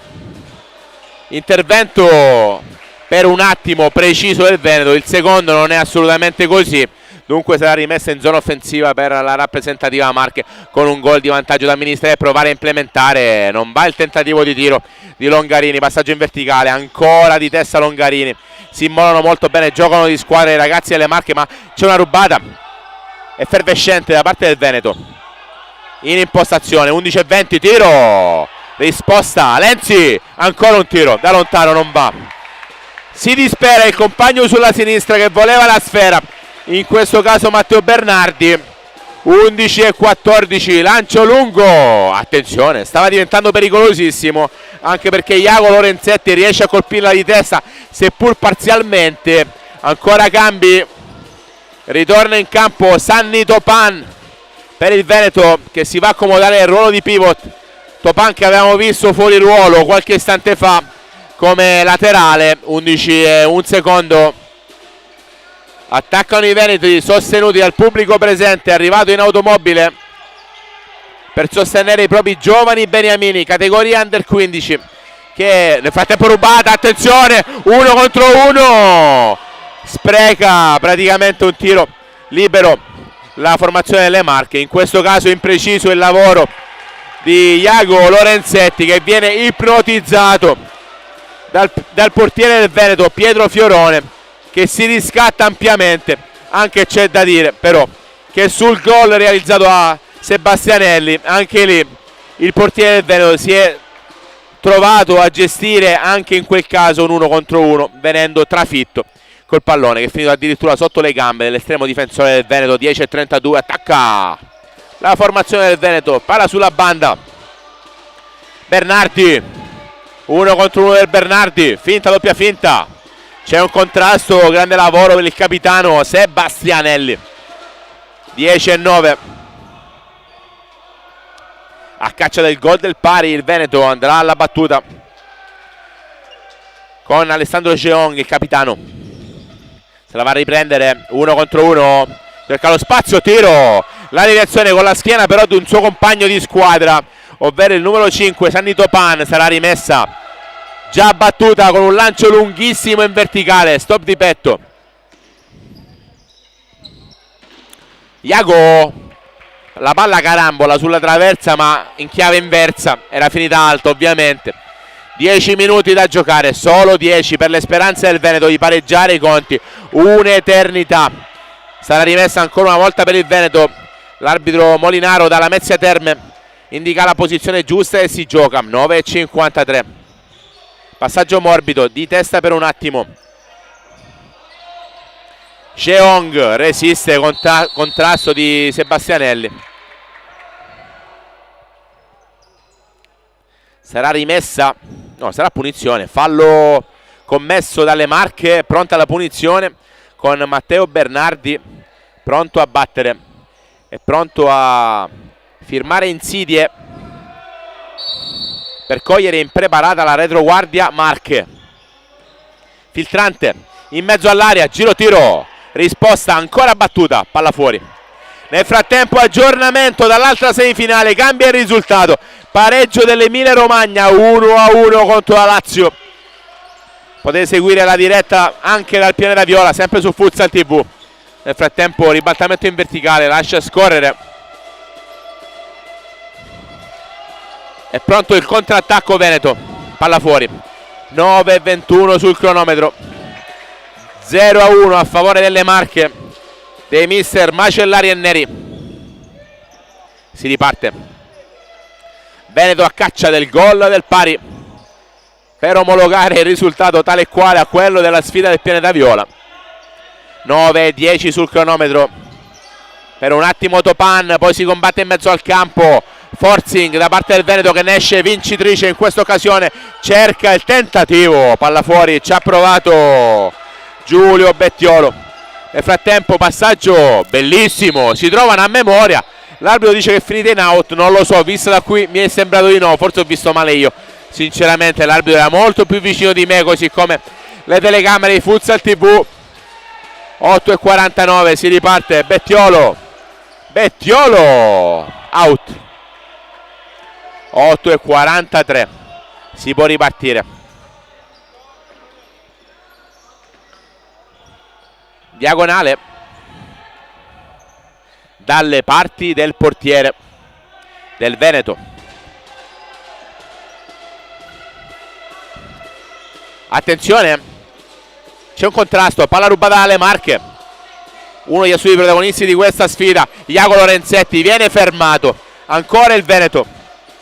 intervento per un attimo preciso del Veneto, il secondo non è assolutamente così, dunque sarà rimessa in zona offensiva per la rappresentativa Marche, con un gol di vantaggio da amministrare e provare a implementare. Non va il tentativo di tiro di Longarini, passaggio in verticale, ancora di testa Longarini, si immolano molto bene, giocano di squadra i ragazzi delle Marche, ma c'è una rubata effervescente da parte del Veneto in impostazione. 11:20, tiro, risposta Lenzi, ancora un tiro da lontano, non va. Si dispera il compagno sulla sinistra che voleva la sfera, in questo caso Matteo Bernardi. 11:14, lancio lungo, attenzione, stava diventando pericolosissimo, anche perché Iago Lorenzetti riesce a colpirla di testa seppur parzialmente. Ancora cambi, ritorna in campo Sanni Topan per il Veneto, che si va a accomodare nel ruolo di pivot. Topan che avevamo visto fuori ruolo qualche istante fa come laterale. 11:01. Attaccano i veneti sostenuti dal pubblico presente, arrivato in automobile per sostenere i propri giovani beniamini, categoria under 15, che nel frattempo rubata, attenzione, 1 contro 1, spreca praticamente un tiro libero la formazione delle Marche. In questo caso impreciso il lavoro di Iago Lorenzetti, che viene ipnotizzato dal portiere del Veneto Pietro Fiorone, che si riscatta ampiamente. Anche c'è da dire però che sul gol realizzato a Sebastianelli, anche lì il portiere del Veneto si è trovato a gestire anche in quel caso un 1 contro 1, venendo trafitto col pallone, che è finito addirittura sotto le gambe dell'estremo difensore del Veneto. 10:32, attacca la formazione del Veneto, palla sulla banda, Bernardi, 1 contro 1 del Bernardi, finta, doppia finta, c'è un contrasto, grande lavoro per il capitano Sebastianelli. 10:9, a caccia del gol del pari il Veneto andrà alla battuta con Alessandro Geong, il capitano, se la va a riprendere, 1 contro 1, cerca lo spazio, tiro, la direzione con la schiena però di un suo compagno di squadra, ovvero il numero 5 Sandy Topan, sarà rimessa già battuta con un lancio lunghissimo in verticale, stop di petto. Iago, la palla carambola sulla traversa ma in chiave inversa, era finita alto ovviamente. 10 minuti da giocare, solo 10 per le speranze del Veneto di pareggiare i conti, un'eternità. Sarà rimessa ancora una volta per il Veneto, l'arbitro Molinaro dalla Mezzia Terme indica la posizione giusta e si gioca. 9:53, passaggio morbido di testa per un attimo, Cheong resiste, contrasto di Sebastianelli, sarà rimessa, no, sarà punizione, fallo commesso dalle Marche, pronta la punizione con Matteo Bernardi pronto a battere e pronto a firmare insidie per cogliere impreparata la retroguardia Marche. Filtrante in mezzo all'area, giro tiro, risposta ancora battuta, palla fuori. Nel frattempo aggiornamento dall'altra semifinale, cambia il risultato, pareggio dell'Emilia Romagna 1-1 contro la Lazio. Potete seguire la diretta anche dal Pianeta Viola, sempre su Futsal TV. Nel frattempo ribaltamento in verticale, lascia scorrere. È pronto il contrattacco Veneto, palla fuori. 9:21 sul cronometro. 0-1 a favore delle Marche, dei mister Macellari e Neri. Si riparte. Veneto a caccia del gol del pari per omologare il risultato tale e quale a quello della sfida del Pianeta Viola. 9:10 sul cronometro. Per un attimo Topan, poi si combatte in mezzo al campo. Forcing da parte del Veneto che ne esce vincitrice in questa occasione. Cerca il tentativo, palla fuori, ci ha provato Giulio Bettiolo. Nel frattempo passaggio bellissimo, si trovano a memoria. L'arbitro dice che è finita in out, non lo so, visto da qui mi è sembrato di no, forse ho visto male io. Sinceramente l'arbitro era molto più vicino di me, così come le telecamere di Futsal TV. 8:49, si riparte, Bettiolo, out. 8:43, si può ripartire. Diagonale dalle parti del portiere del Veneto. Attenzione, c'è un contrasto, palla rubata dalle Marche. Uno degli assoluti protagonisti di questa sfida, Iago Lorenzetti, viene fermato. Ancora il Veneto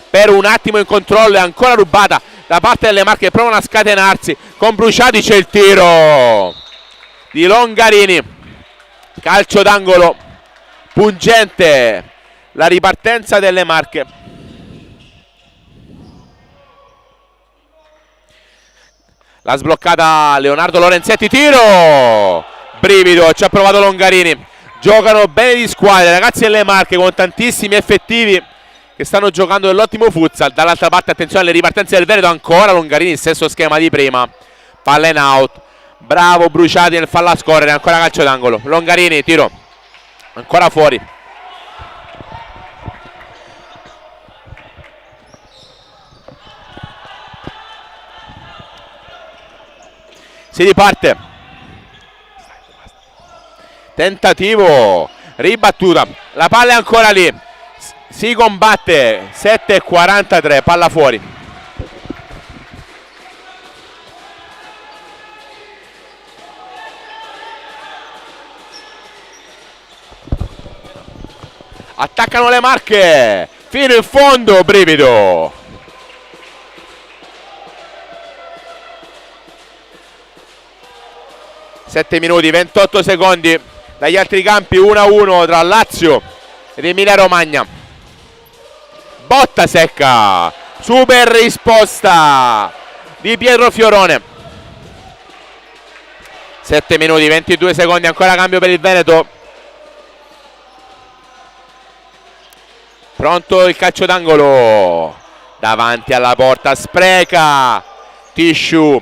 per un attimo in controllo, è ancora rubata da parte delle Marche, provano a scatenarsi. Con Bruciati c'è il tiro di Longarini, calcio d'angolo pungente, la ripartenza delle Marche. La sbloccata Leonardo Lorenzetti, tiro, brivido, ci ha provato Longarini. Giocano bene di squadra, ragazzi delle Marche, con tantissimi effettivi che stanno giocando dell'ottimo futsal. Dall'altra parte attenzione alle ripartenze del Veneto, ancora Longarini, stesso schema di prima, palla in out. Bravo Bruciati nel farla scorrere, ancora calcio d'angolo. Longarini, tiro, ancora fuori. Si riparte. Tentativo, ribattuta. La palla è ancora lì. Si combatte. 7:43, palla fuori. Attaccano le Marche fino in fondo, brivido. 7 minuti 28 secondi dagli altri campi, 1-1 tra Lazio ed Emilia Romagna. Botta secca, super risposta di Pietro Fiorone. 7 minuti 22 secondi, ancora cambio per il Veneto. Pronto il calcio d'angolo davanti alla porta, spreca Tisciu,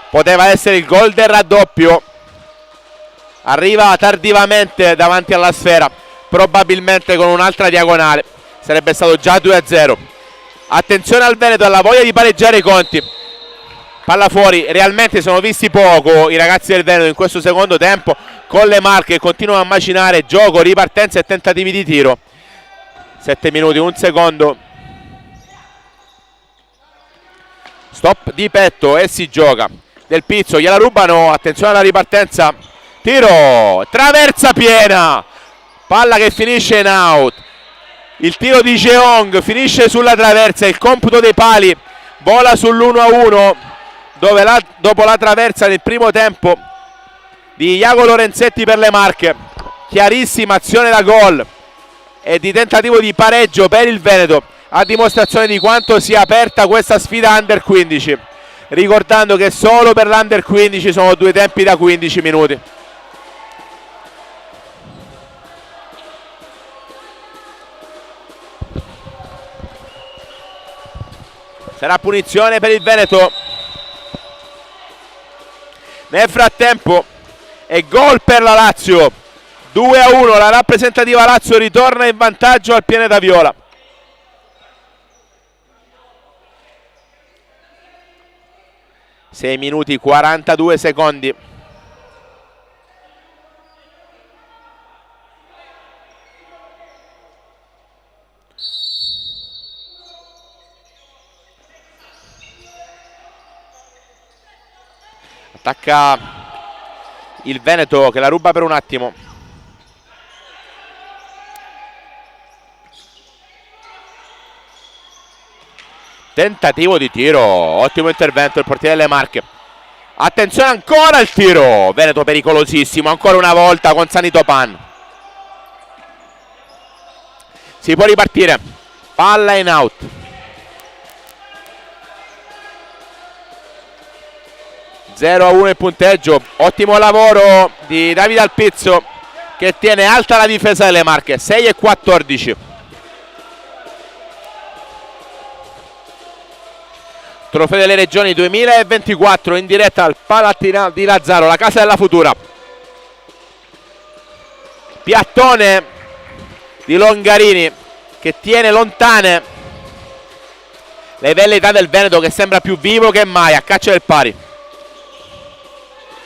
poteva essere il gol del raddoppio, arriva tardivamente davanti alla sfera, probabilmente con un'altra diagonale sarebbe stato già 2-0. Attenzione al Veneto, alla voglia di pareggiare i conti. Palla fuori, realmente sono visti poco i ragazzi del Veneto in questo secondo tempo, con le Marche che continuano a macinare gioco, ripartenza e tentativi di tiro. 7 minuti 1 secondo, stop di petto e si gioca. Del Pizzo gliela rubano, attenzione alla ripartenza, tiro, traversa piena, palla che finisce in out. Il tiro di Jeong finisce sulla traversa, il computo dei pali vola sull'1-1, dove dopo la traversa del primo tempo di Iago Lorenzetti per le Marche, chiarissima azione da gol e di tentativo di pareggio per il Veneto, a dimostrazione di quanto sia aperta questa sfida Under 15, ricordando che solo per l'Under 15 sono 2 tempi da 15 minuti. Sarà punizione per il Veneto. Nel frattempo è gol per la Lazio, 2-1, la rappresentativa Lazio ritorna in vantaggio al pianeta viola. Sei minuti 42 secondi. Attacca il Veneto che la ruba per un attimo. Tentativo di tiro, ottimo intervento il portiere delle Marche. Attenzione ancora il tiro, Veneto pericolosissimo ancora una volta con Sanitopan. Si può ripartire, palla in out. (0-1) il punteggio, ottimo lavoro di Davide Alpizzo che tiene alta la difesa delle Marche. 6-14. Trofeo delle Regioni 2024 in diretta al Palatino di Lazzaro, la casa della Futura. Piattone di Longarini che tiene lontane le velleità del Veneto, che sembra più vivo che mai a caccia del pari.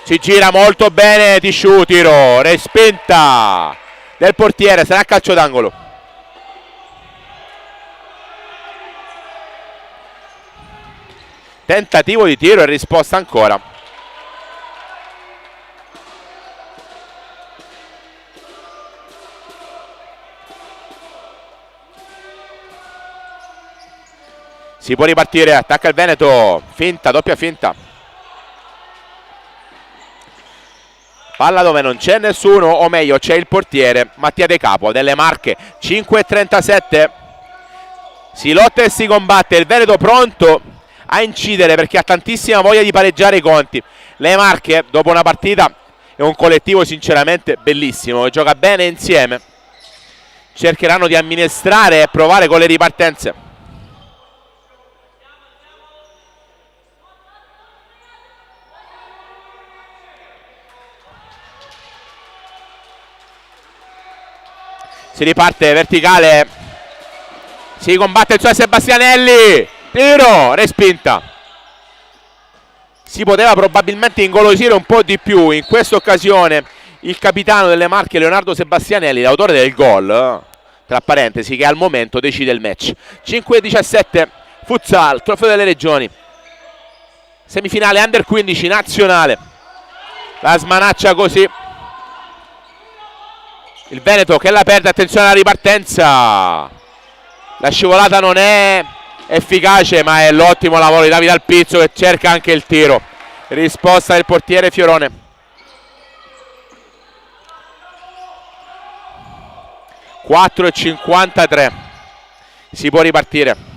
Si gira molto bene Tisciu, tiro, respinta del portiere, sarà calcio d'angolo. Tentativo di tiro e risposta ancora. Si può ripartire, attacca il Veneto, finta, doppia finta. Palla dove non c'è nessuno, o meglio c'è il portiere Mattia De Capo delle Marche. 5-37. Si lotta e si combatte, il Veneto pronto a incidere perché ha tantissima voglia di pareggiare i conti. Le Marche, dopo una partita e un collettivo sinceramente bellissimo che gioca bene insieme, cercheranno di amministrare e provare con le ripartenze. Si riparte verticale, si combatte il suo Sebastianelli, tiro, respinta. Si poteva probabilmente ingolosire un po' di più in questa occasione il capitano delle Marche Leonardo Sebastianelli, l'autore del gol, tra parentesi, che al momento decide il match. 5-17, futsal, trofeo delle Regioni, semifinale Under 15 nazionale. La smanaccia così il Veneto che la perde, attenzione alla ripartenza, la scivolata non è efficace ma è l'ottimo lavoro di Davide Alpizzo che cerca anche il tiro. Risposta del portiere Fiorone. 4:53. Si può ripartire.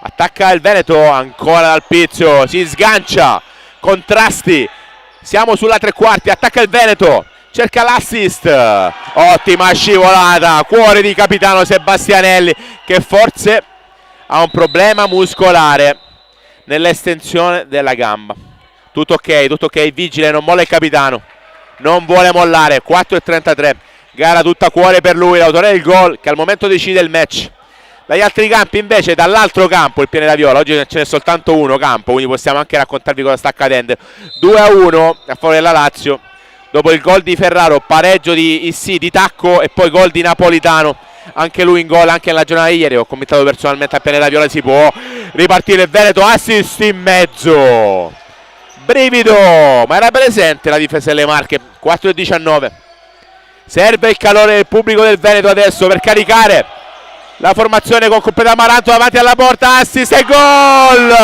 Attacca il Veneto, ancora dal Pizio, si sgancia, contrasti, siamo sulla tre quarti, attacca il Veneto, cerca l'assist, ottima scivolata, cuore di capitano Sebastianelli che forse ha un problema muscolare nell'estensione della gamba. Tutto ok, vigile, non molla il capitano, non vuole mollare. 4:33, gara tutta cuore per lui, l'autore del gol che al momento decide il match. Dagli altri campi invece, dall'altro campo il Pianeta Viola, oggi ce n'è soltanto uno campo, quindi possiamo anche raccontarvi cosa sta accadendo. 2-1 a favore della Lazio, dopo il gol di Ferraro, pareggio di Issi, di Tacco e poi gol di Napolitano, anche lui in gol anche nella giornata di ieri. Ho commentato personalmente a Pianeta Viola, si può ripartire il Veneto, assist in mezzo, brivido, ma era presente la difesa delle Marche. 4:19, serve il calore del pubblico del Veneto adesso per caricare la formazione con completa Amaranto davanti alla porta, assist e gol!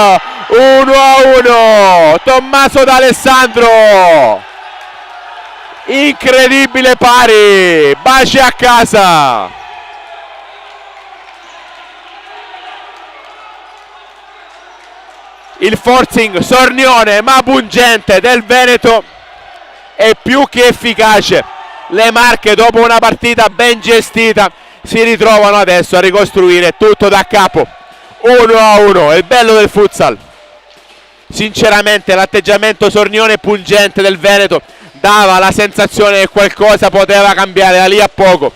1-1, Tommaso D'Alessandro, incredibile pari, baci a casa. Il forcing sornione ma pungente del Veneto è più che efficace. Le Marche, dopo una partita ben gestita, si ritrovano adesso a ricostruire tutto da capo. 1-1, è il bello del futsal. Sinceramente l'atteggiamento sornione e pungente del Veneto dava la sensazione che qualcosa poteva cambiare da lì a poco.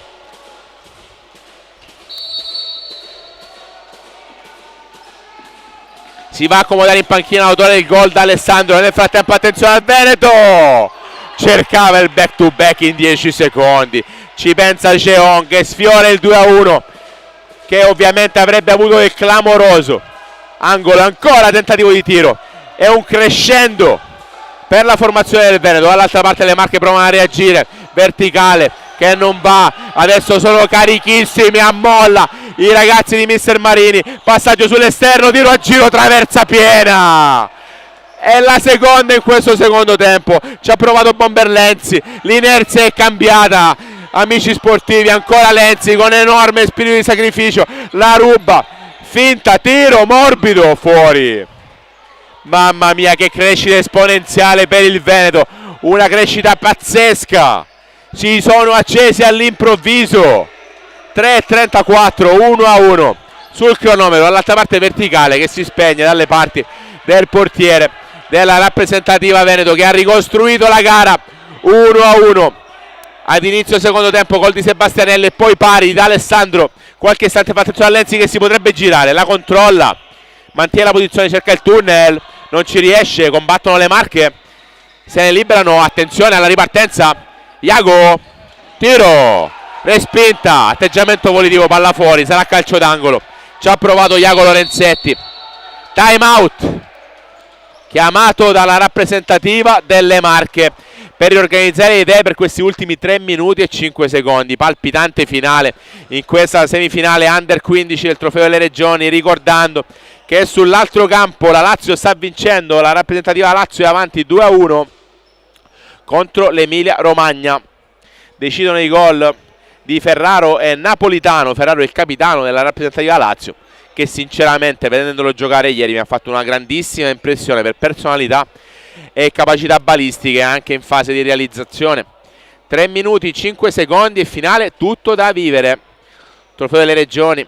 Si va a accomodare in panchina l'autore del gol da Alessandro. Nel frattempo attenzione al Veneto, cercava il back to back in 10 secondi, ci pensa Ceon che sfiora il 2-1, che ovviamente avrebbe avuto il clamoroso angolo. Ancora tentativo di tiro, è un crescendo per la formazione del Veneto. Dall'altra parte le Marche provano a reagire, verticale che non va, adesso sono carichissimi a molla i ragazzi di Mister Marini, passaggio sull'esterno, tiro a giro, traversa piena. È la seconda in questo secondo tempo, ci ha provato Bomber Lenzi, l'inerzia è cambiata, amici sportivi. Ancora Lenzi con enorme spirito di sacrificio, la ruba, finta, tiro morbido, fuori. Mamma mia, che crescita esponenziale per il Veneto, una crescita pazzesca, si sono accesi all'improvviso. 3:34, 1-1 sul cronometro. Dall'altra parte verticale che si spegne dalle parti del portiere della rappresentativa Veneto, che ha ricostruito la gara. 1-1 ad inizio secondo tempo, gol di Sebastianelli e poi pari da Alessandro. Qualche istante fa attenzione a Lenzi che si potrebbe girare, la controlla, mantiene la posizione, cerca il tunnel, non ci riesce, combattono le Marche, se ne liberano. Attenzione alla ripartenza, Iago, tiro, respinta, atteggiamento volitivo, palla fuori, sarà calcio d'angolo. Ci ha provato Iago Lorenzetti. Time out chiamato dalla rappresentativa delle Marche per riorganizzare le idee per questi ultimi 3 minuti e 5 secondi. Palpitante finale in questa semifinale Under 15 del Trofeo delle Regioni, ricordando che sull'altro campo la Lazio sta vincendo, la rappresentativa Lazio è avanti 2-1 contro l'Emilia Romagna. Decidono i gol di Ferraro e Napolitano. Ferraro è il capitano della rappresentativa Lazio, che sinceramente vedendolo giocare ieri mi ha fatto una grandissima impressione per personalità e capacità balistiche anche in fase di realizzazione. 3 minuti 5 secondi e finale tutto da vivere. Trofeo delle Regioni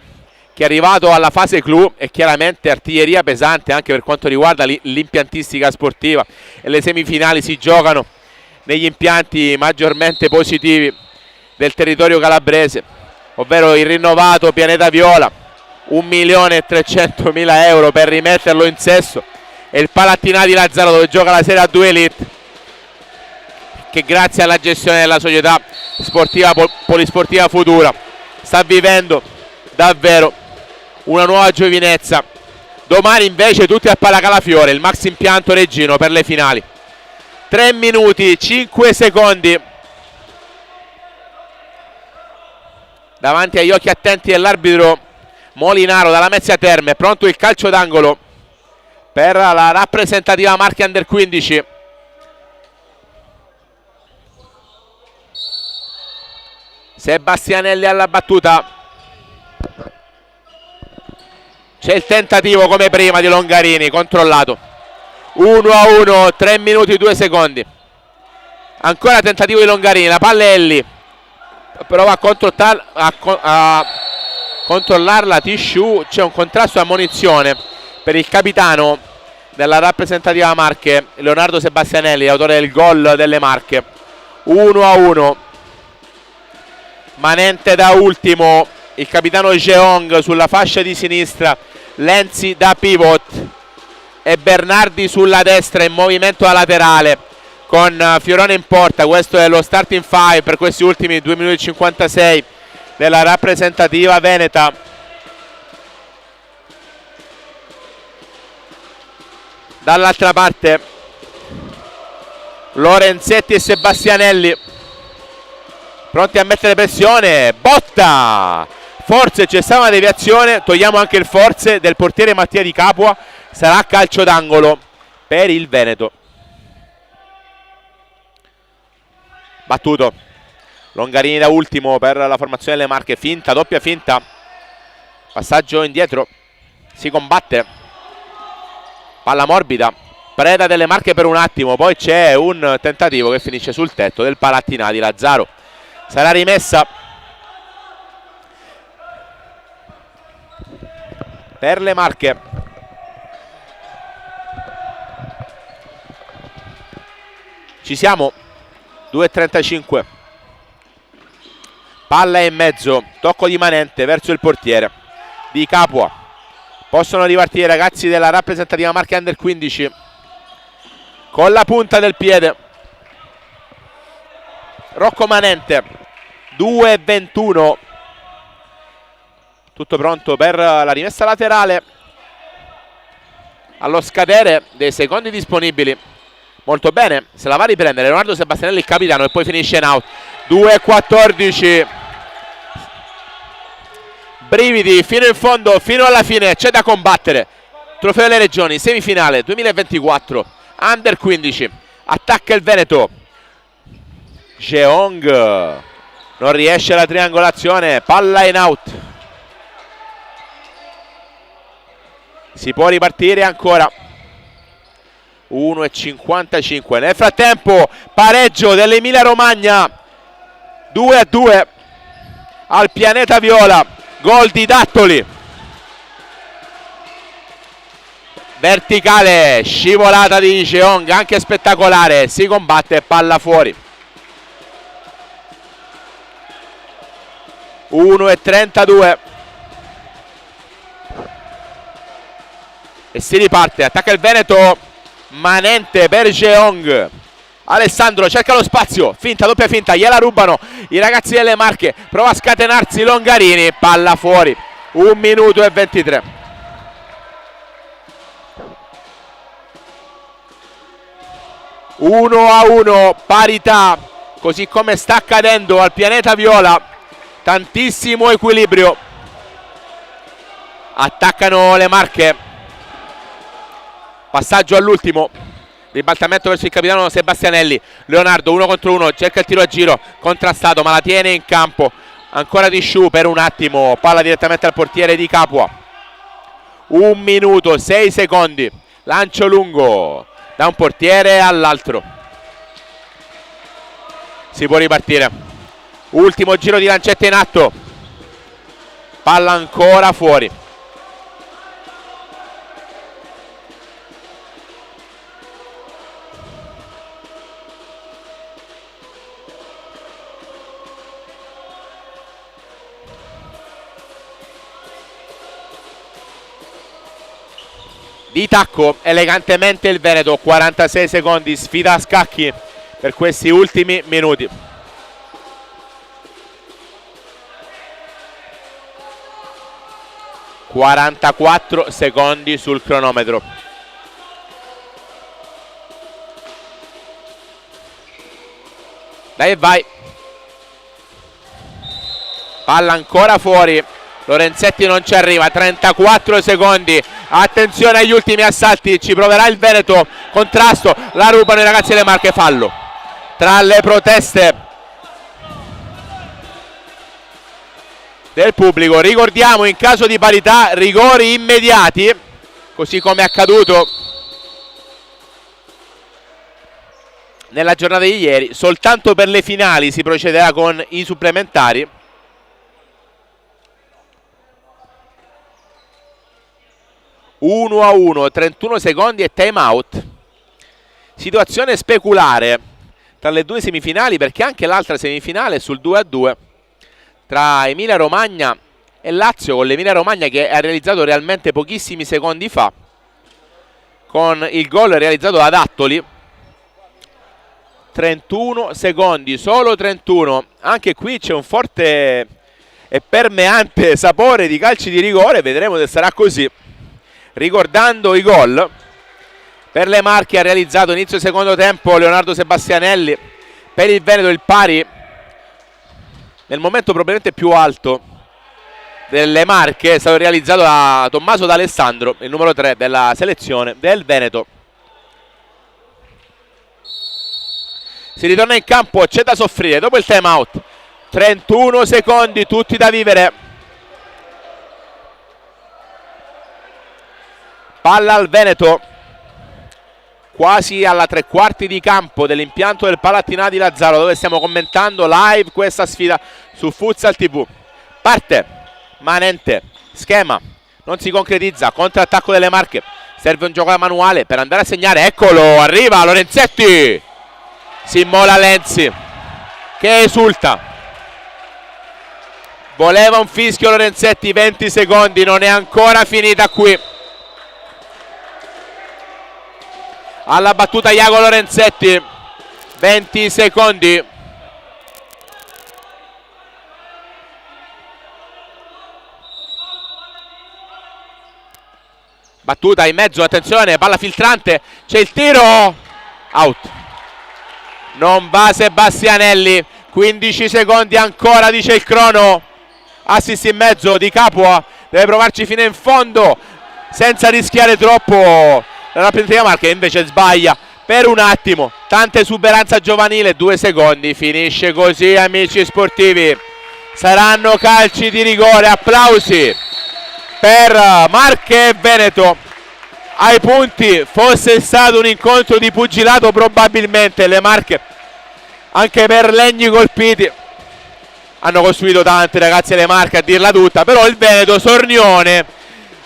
che è arrivato alla fase clou e chiaramente artiglieria pesante anche per quanto riguarda l'impiantistica sportiva, e le semifinali si giocano negli impianti maggiormente positivi del territorio calabrese, ovvero il rinnovato Pianeta Viola, 1.300.000 euro per rimetterlo in sesto, e il Palattinati Lazzaro dove gioca la Serie A2 Elite, che grazie alla gestione della società sportiva polisportiva Futura sta vivendo davvero una nuova giovinezza. Domani invece tutti al Palacalafiore, il max impianto reggino per le finali. 3 minuti 5 secondi davanti agli occhi attenti dell'arbitro Molinaro dalla Mezzia Terme. Pronto il calcio d'angolo per la rappresentativa Marche Under 15. Sebastianelli alla battuta. C'è il tentativo come prima di Longarini, controllato. 1-1, 3 minuti 2 secondi. Ancora tentativo di Longarini, la palla è lì. Prova a controllarla Tisciù. C'è un contrasto a ammonizione per il capitano della rappresentativa Marche, Leonardo Sebastianelli, autore del gol delle Marche. 1-1. Manente da ultimo, il capitano Jeong sulla fascia di sinistra, Lenzi da pivot e Bernardi sulla destra in movimento a laterale con Fiorone in porta. Questo è lo starting five per questi ultimi 2 minuti e 56 della rappresentativa veneta. Dall'altra parte Lorenzetti e Sebastianelli pronti a mettere pressione. Botta! Forse c'è stata una deviazione, togliamo anche il forze del portiere Mattia Di Capua. Sarà calcio d'angolo per il Veneto. Battuto Longarini da ultimo per la formazione delle Marche. Finta, doppia finta, passaggio indietro, si combatte, palla morbida, preda delle Marche per un attimo, poi c'è un tentativo che finisce sul tetto del Palattinati. Lazzaro, sarà rimessa per le Marche. Ci siamo, 2:35, palla in mezzo, tocco di Manente verso il portiere Di Capua. Possono ripartire i ragazzi della rappresentativa Marche Under 15 con la punta del piede. Rocco Manente, 2:21, tutto pronto per la rimessa laterale allo scadere dei secondi disponibili. Molto bene, se la va a riprendere Leonardo Sebastianelli, il capitano, e poi finisce in out. 2:14, brividi fino in fondo, fino alla fine, c'è da combattere. Trofeo delle Regioni, semifinale 2024, Under 15, attacca il Veneto. Jeong non riesce la triangolazione, palla in out. Si può ripartire ancora. 1:55. Nel frattempo pareggio dell'Emilia Romagna, 2-2 al pianeta viola. Gol di Dattoli, verticale, scivolata di Jeong, anche spettacolare. Si combatte, palla fuori. 1:32 e si riparte. Attacca il Veneto. Manente per Jeong. Alessandro cerca lo spazio, finta, doppia finta, gliela rubano i ragazzi delle Marche. Prova a scatenarsi Longarini, palla fuori. 1 minuto e 23. Uno a uno, parità, così come sta accadendo al pianeta viola. Tantissimo equilibrio. Attaccano le Marche. Passaggio all'ultimo, ribaltamento verso il capitano Sebastianelli. Leonardo 1 contro 1, cerca il tiro a giro, contrastato, ma la tiene in campo. Ancora Tisciù per un attimo, palla direttamente al portiere Di Capua. 1 minuto 6 secondi, lancio lungo da un portiere all'altro. Si può ripartire. Ultimo giro di lancetta in atto, palla ancora fuori. Di tacco elegantemente il Veneto. 46 secondi, sfida a scacchi per questi ultimi minuti. ...44 secondi sul cronometro. Dai e vai. Palla ancora fuori. Lorenzetti non ci arriva. 34 secondi. Attenzione agli ultimi assalti. Ci proverà il Veneto. Contrasto. La rubano i ragazzi delle Marche. Fallo. Tra le proteste del pubblico. Ricordiamo, in caso di parità, rigori immediati, così come è accaduto nella giornata di ieri. Soltanto per le finali si procederà con i supplementari. (1-1), 31 secondi e time out. Situazione speculare tra le due semifinali, perché anche l'altra semifinale è sul 2-2 tra Emilia Romagna e Lazio, con l'Emilia Romagna che ha realizzato realmente pochissimi secondi fa con il gol realizzato da Dattoli. 31 secondi, solo 31. Anche qui c'è un forte e permeante sapore di calci di rigore, vedremo se sarà così. Ricordando i gol, per le Marche ha realizzato inizio secondo tempo Leonardo Sebastianelli, per il Veneto il pari nel momento probabilmente più alto delle Marche è stato realizzato da Tommaso D'Alessandro, il numero 3 della selezione del Veneto. Si ritorna in campo, c'è da soffrire dopo il time out. 31 secondi, tutti da vivere. Palla al Veneto, quasi alla tre quarti di campo dell'impianto del Palattinata di Lazzaro, dove stiamo commentando live questa sfida su Futsal TV. Parte Manente, schema, non si concretizza, contrattacco delle Marche, serve un gioco manuale per andare a segnare, eccolo, arriva Lorenzetti, si immola Lenzi che esulta, voleva un fischio Lorenzetti, 20 secondi, non è ancora finita qui. Alla battuta Iago Lorenzetti, 20 secondi. Battuta in mezzo, attenzione, palla filtrante, c'è il tiro, out. Non va Sebastianelli, 15 secondi ancora, dice il crono. Assist in mezzo di Capua, deve provarci fino in fondo senza rischiare troppo. La rappresentativa Marche invece sbaglia per un attimo, tanta esuberanza giovanile, 2 secondi, finisce così amici sportivi. Saranno calci di rigore, applausi per Marche e Veneto. Ai punti, fosse stato un incontro di pugilato probabilmente le Marche, anche per legni colpiti, hanno costruito tanti ragazzi le Marche a dirla tutta, però il Veneto Sornione,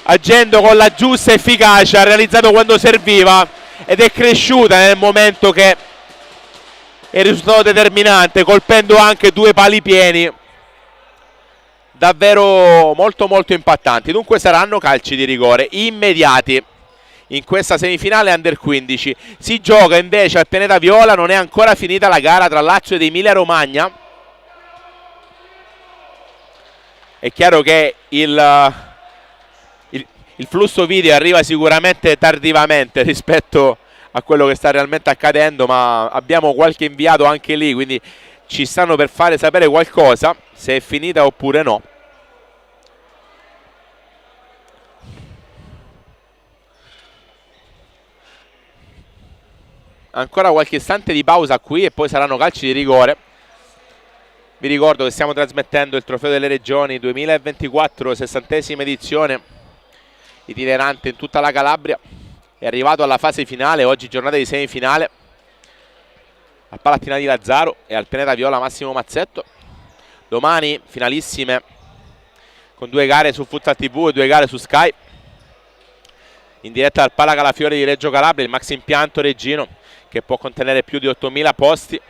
agendo con la giusta efficacia, ha realizzato quando serviva ed è cresciuta nel momento che è il risultato determinante, colpendo anche 2 pali pieni davvero molto molto impattanti. Dunque saranno calci di rigore immediati in questa semifinale under 15. Si gioca invece al pianeta viola, non è ancora finita la gara tra Lazio ed Emilia Romagna. È chiaro che il flusso video arriva sicuramente tardivamente rispetto a quello che sta realmente accadendo, ma abbiamo qualche inviato anche lì, quindi ci stanno per fare sapere qualcosa, se è finita oppure no. Ancora qualche istante di pausa qui e poi saranno calci di rigore. Vi ricordo che stiamo trasmettendo il Trofeo delle Regioni 2024, 60ª edizione, itinerante in tutta la Calabria. È arrivato alla fase finale, oggi giornata di semifinale, al Palattinata di Lazzaro e al pianeta viola Massimo Mazzetto. Domani finalissime con 2 gare su Futsal TV e 2 gare su Sky, in diretta dal Pala Calafiori di Reggio Calabria, il maxi impianto reggino che può contenere più di 8.000 posti.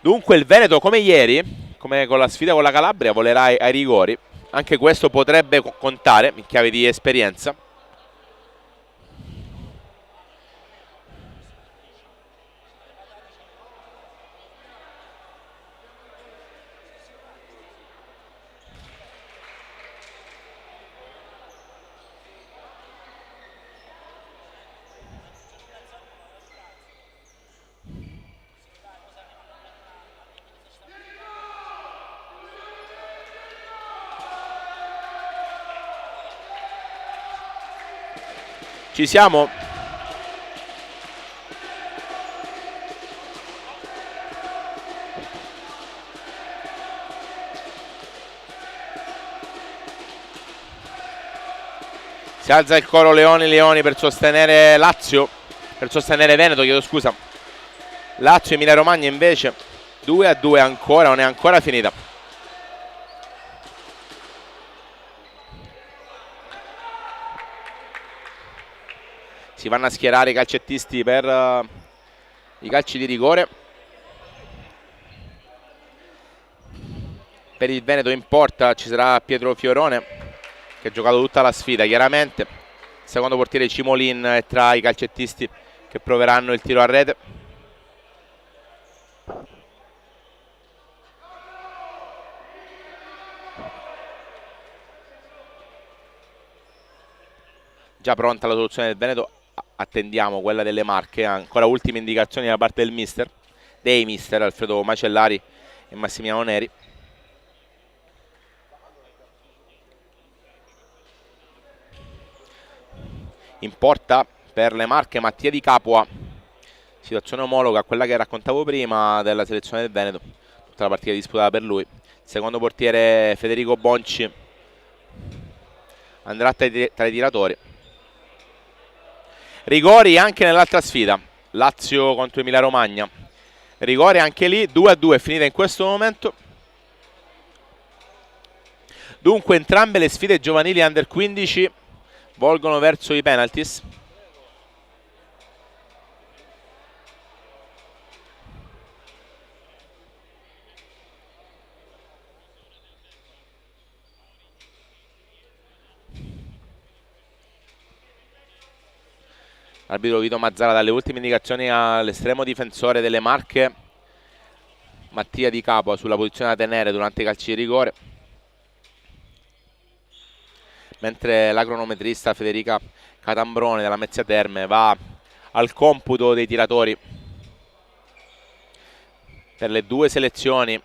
Dunque il Veneto, come ieri, come con la sfida con la Calabria, volerà ai rigori. Anche questo potrebbe contare in chiave di esperienza. Ci siamo. Si alza il coro Leoni per sostenere Lazio, per sostenere Veneto, chiedo scusa. Lazio Emilia Romagna invece 2-2 ancora, non è ancora finita. Si vanno a schierare i calcettisti per i calci di rigore. Per il Veneto in porta ci sarà Pietro Fiorone, che ha giocato tutta la sfida chiaramente. Il secondo portiere Cimolin è tra i calcettisti che proveranno il tiro a rete. Già pronta la soluzione del Veneto, attendiamo quella delle Marche. Ancora ultime indicazioni da parte dei mister Alfredo Macellari e Massimiliano Neri. In porta per le Marche Mattia Di Capua, situazione omologa a quella che raccontavo prima della selezione del Veneto, tutta la partita disputata per lui. Secondo portiere Federico Bonci andrà tra i tiratori. Rigori anche nell'altra sfida, Lazio contro Emilia Romagna. Rigore anche lì, 2-2 è finita in questo momento. Dunque entrambe le sfide giovanili under 15 volgono verso i penalties. Arbitro Vito Mazzara, dalle ultime indicazioni all'estremo difensore delle Marche Mattia Di Capua sulla posizione da tenere durante i calci di rigore, mentre la cronometrista Federica Catambrone della Mezzia Terme va al computo dei tiratori per le due selezioni.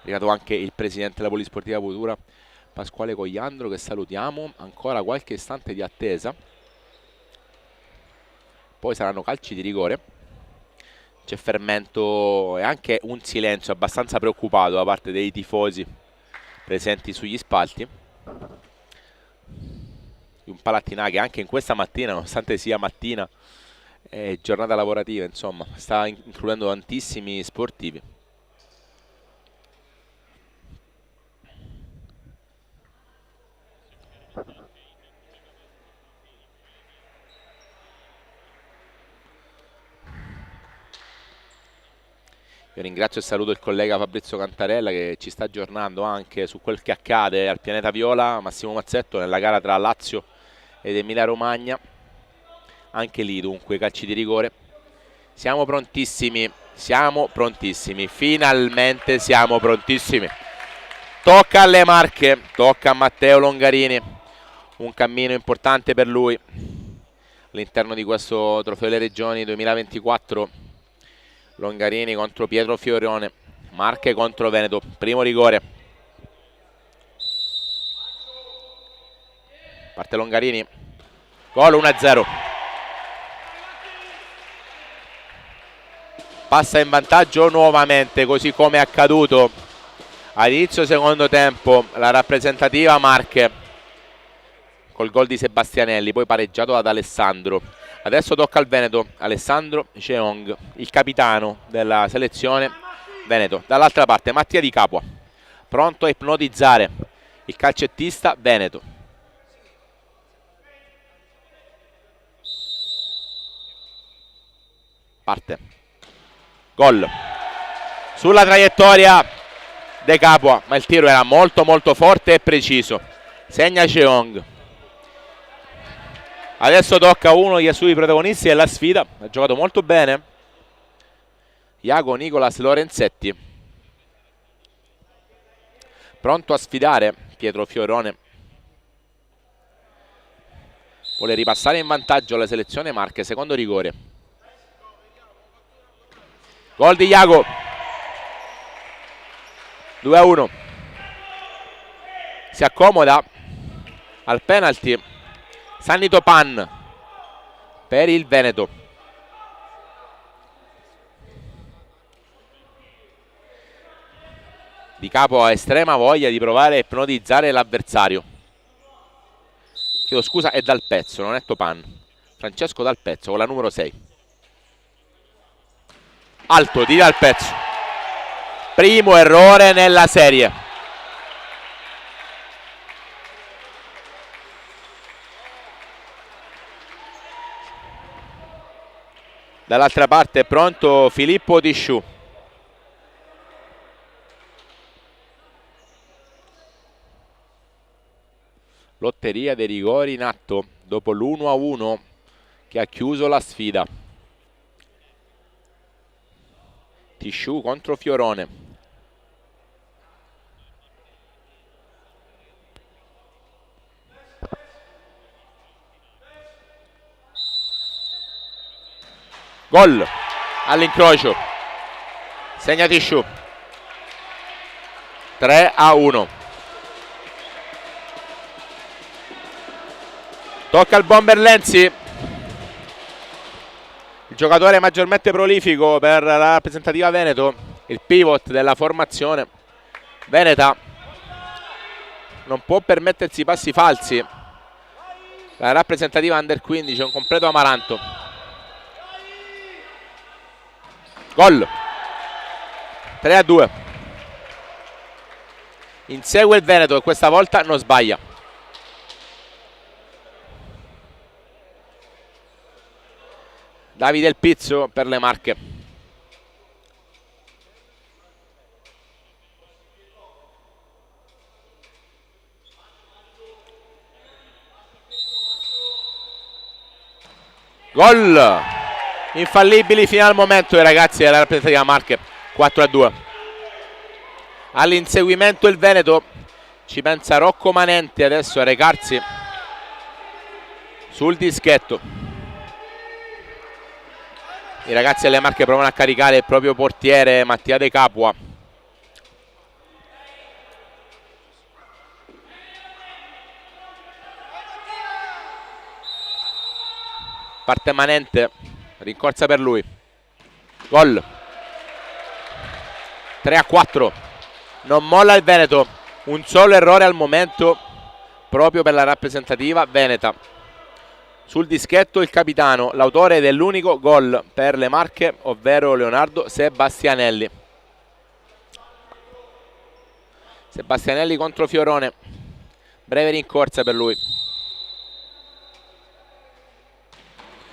È arrivato anche il presidente della Polisportiva Futura, Pasquale Cogliandro, che salutiamo. Ancora qualche istante di attesa, poi saranno calci di rigore. C'è fermento e anche un silenzio abbastanza preoccupato da parte dei tifosi presenti sugli spalti. Un Palattinà che anche in questa mattina, nonostante sia mattina e giornata lavorativa, insomma, sta includendo tantissimi sportivi. Io ringrazio e saluto il collega Fabrizio Cantarella che ci sta aggiornando anche su quel che accade al pianeta Viola. Massimo Mazzetto nella gara tra Lazio ed Emilia Romagna. Anche lì dunque calci di rigore. Siamo prontissimi, finalmente siamo prontissimi. Tocca alle Marche, tocca a Matteo Longarini. Un cammino importante per lui all'interno di questo Trofeo delle Regioni 2024. Longarini contro Pietro Fiorone, Marche contro Veneto, primo rigore. Parte Longarini, gol 1-0. Passa in vantaggio nuovamente, così come è accaduto all'inizio secondo tempo, la rappresentativa Marche col gol di Sebastianelli, poi pareggiato ad Alessandro. Adesso tocca al Veneto, Alessandro Ceong, il capitano della selezione Veneto. Dall'altra parte Mattia Di Capua, pronto a ipnotizzare il calcettista Veneto. Parte, gol sulla traiettoria De Capua, ma il tiro era molto forte e preciso. Segna Ceong. Adesso tocca a uno dei suoi protagonisti della sfida, ha giocato molto bene, Iago Nicolas Lorenzetti. Pronto a sfidare Pietro Fiorone. Vuole ripassare in vantaggio la selezione Marche, secondo rigore. Gol di Iago. 2-1. Si accomoda al penalty Sanni Topan per il Veneto. Di Capo ha estrema voglia di provare a ipnotizzare l'avversario. Chiedo scusa, è Dal Pezzo, non è Topan. Francesco Dal Pezzo con la numero 6. Alto di Dal Pezzo. Primo errore nella serie. Dall'altra parte è pronto Filippo Tisciù. Lotteria dei rigori in atto dopo l'1-1 che ha chiuso la sfida. Tisciù contro Fiorone. Gol all'incrocio. Segna Tisciù. 3-1. Tocca al bomber Lenzi, il giocatore maggiormente prolifico per la rappresentativa Veneto, il pivot della formazione veneta. Non può permettersi passi falsi. La rappresentativa under 15 è un completo amaranto. Gol. 3-2. Insegue il Veneto e questa volta non sbaglia. Davide El Pizzo per le Marche. Gol! Infallibili fino al momento i ragazzi della rappresentativa Marche. 4-2. All'inseguimento il Veneto. Ci pensa Rocco Manenti adesso a recarsi sul dischetto. I ragazzi delle Marche provano a caricare il proprio portiere Mattia De Capua. Parte Manente, rincorsa per lui. Gol. 3-4. Non molla il Veneto. Un solo errore al momento proprio per la rappresentativa veneta. Sul dischetto il capitano, l'autore dell'unico gol per le Marche, ovvero Leonardo Sebastianelli. Sebastianelli contro Fiorone. Breve rincorsa per lui.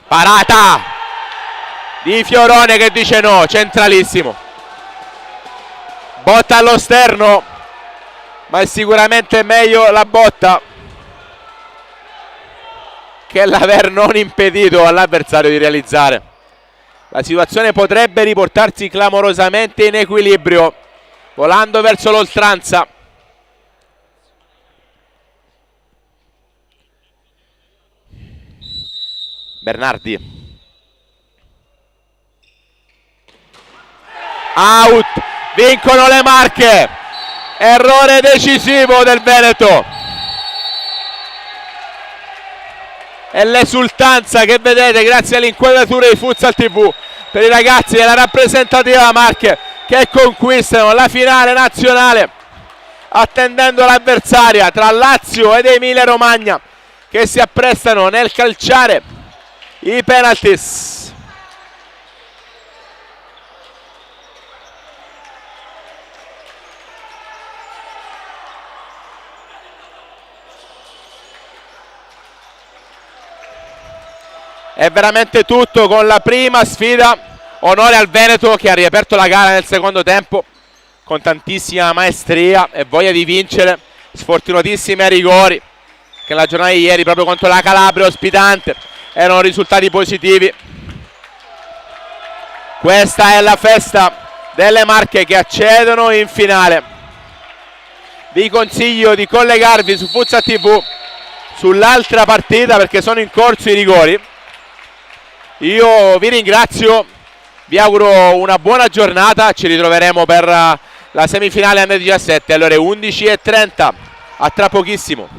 Parata di Fiorone che dice no, centralissimo. Botta allo sterno, ma è sicuramente meglio la botta che l'aver non impedito all'avversario di realizzare. La situazione potrebbe riportarsi clamorosamente in equilibrio, volando verso l'oltranza. Bernardi. Out. Vincono le Marche. Errore decisivo del Veneto. E l'esultanza che vedete grazie all'inquadratura di Futsal TV per i ragazzi della rappresentativa Marche che conquistano la finale nazionale, attendendo l'avversaria tra Lazio ed Emilia Romagna che si apprestano nel calciare i penalties. È veramente tutto con la prima sfida. Onore al Veneto che ha riaperto la gara nel secondo tempo con tantissima maestria e voglia di vincere, sfortunatissimi ai rigori che la giornata di ieri proprio contro la Calabria ospitante erano risultati positivi. Questa è la festa delle Marche che accedono in finale. vi consiglio di collegarvi su Futsal TV sull'altra partita perché sono in corso i rigori. Io vi ringrazio, vi auguro una buona giornata, ci ritroveremo per la semifinale Under 17 alle ore 11:30. A tra pochissimo.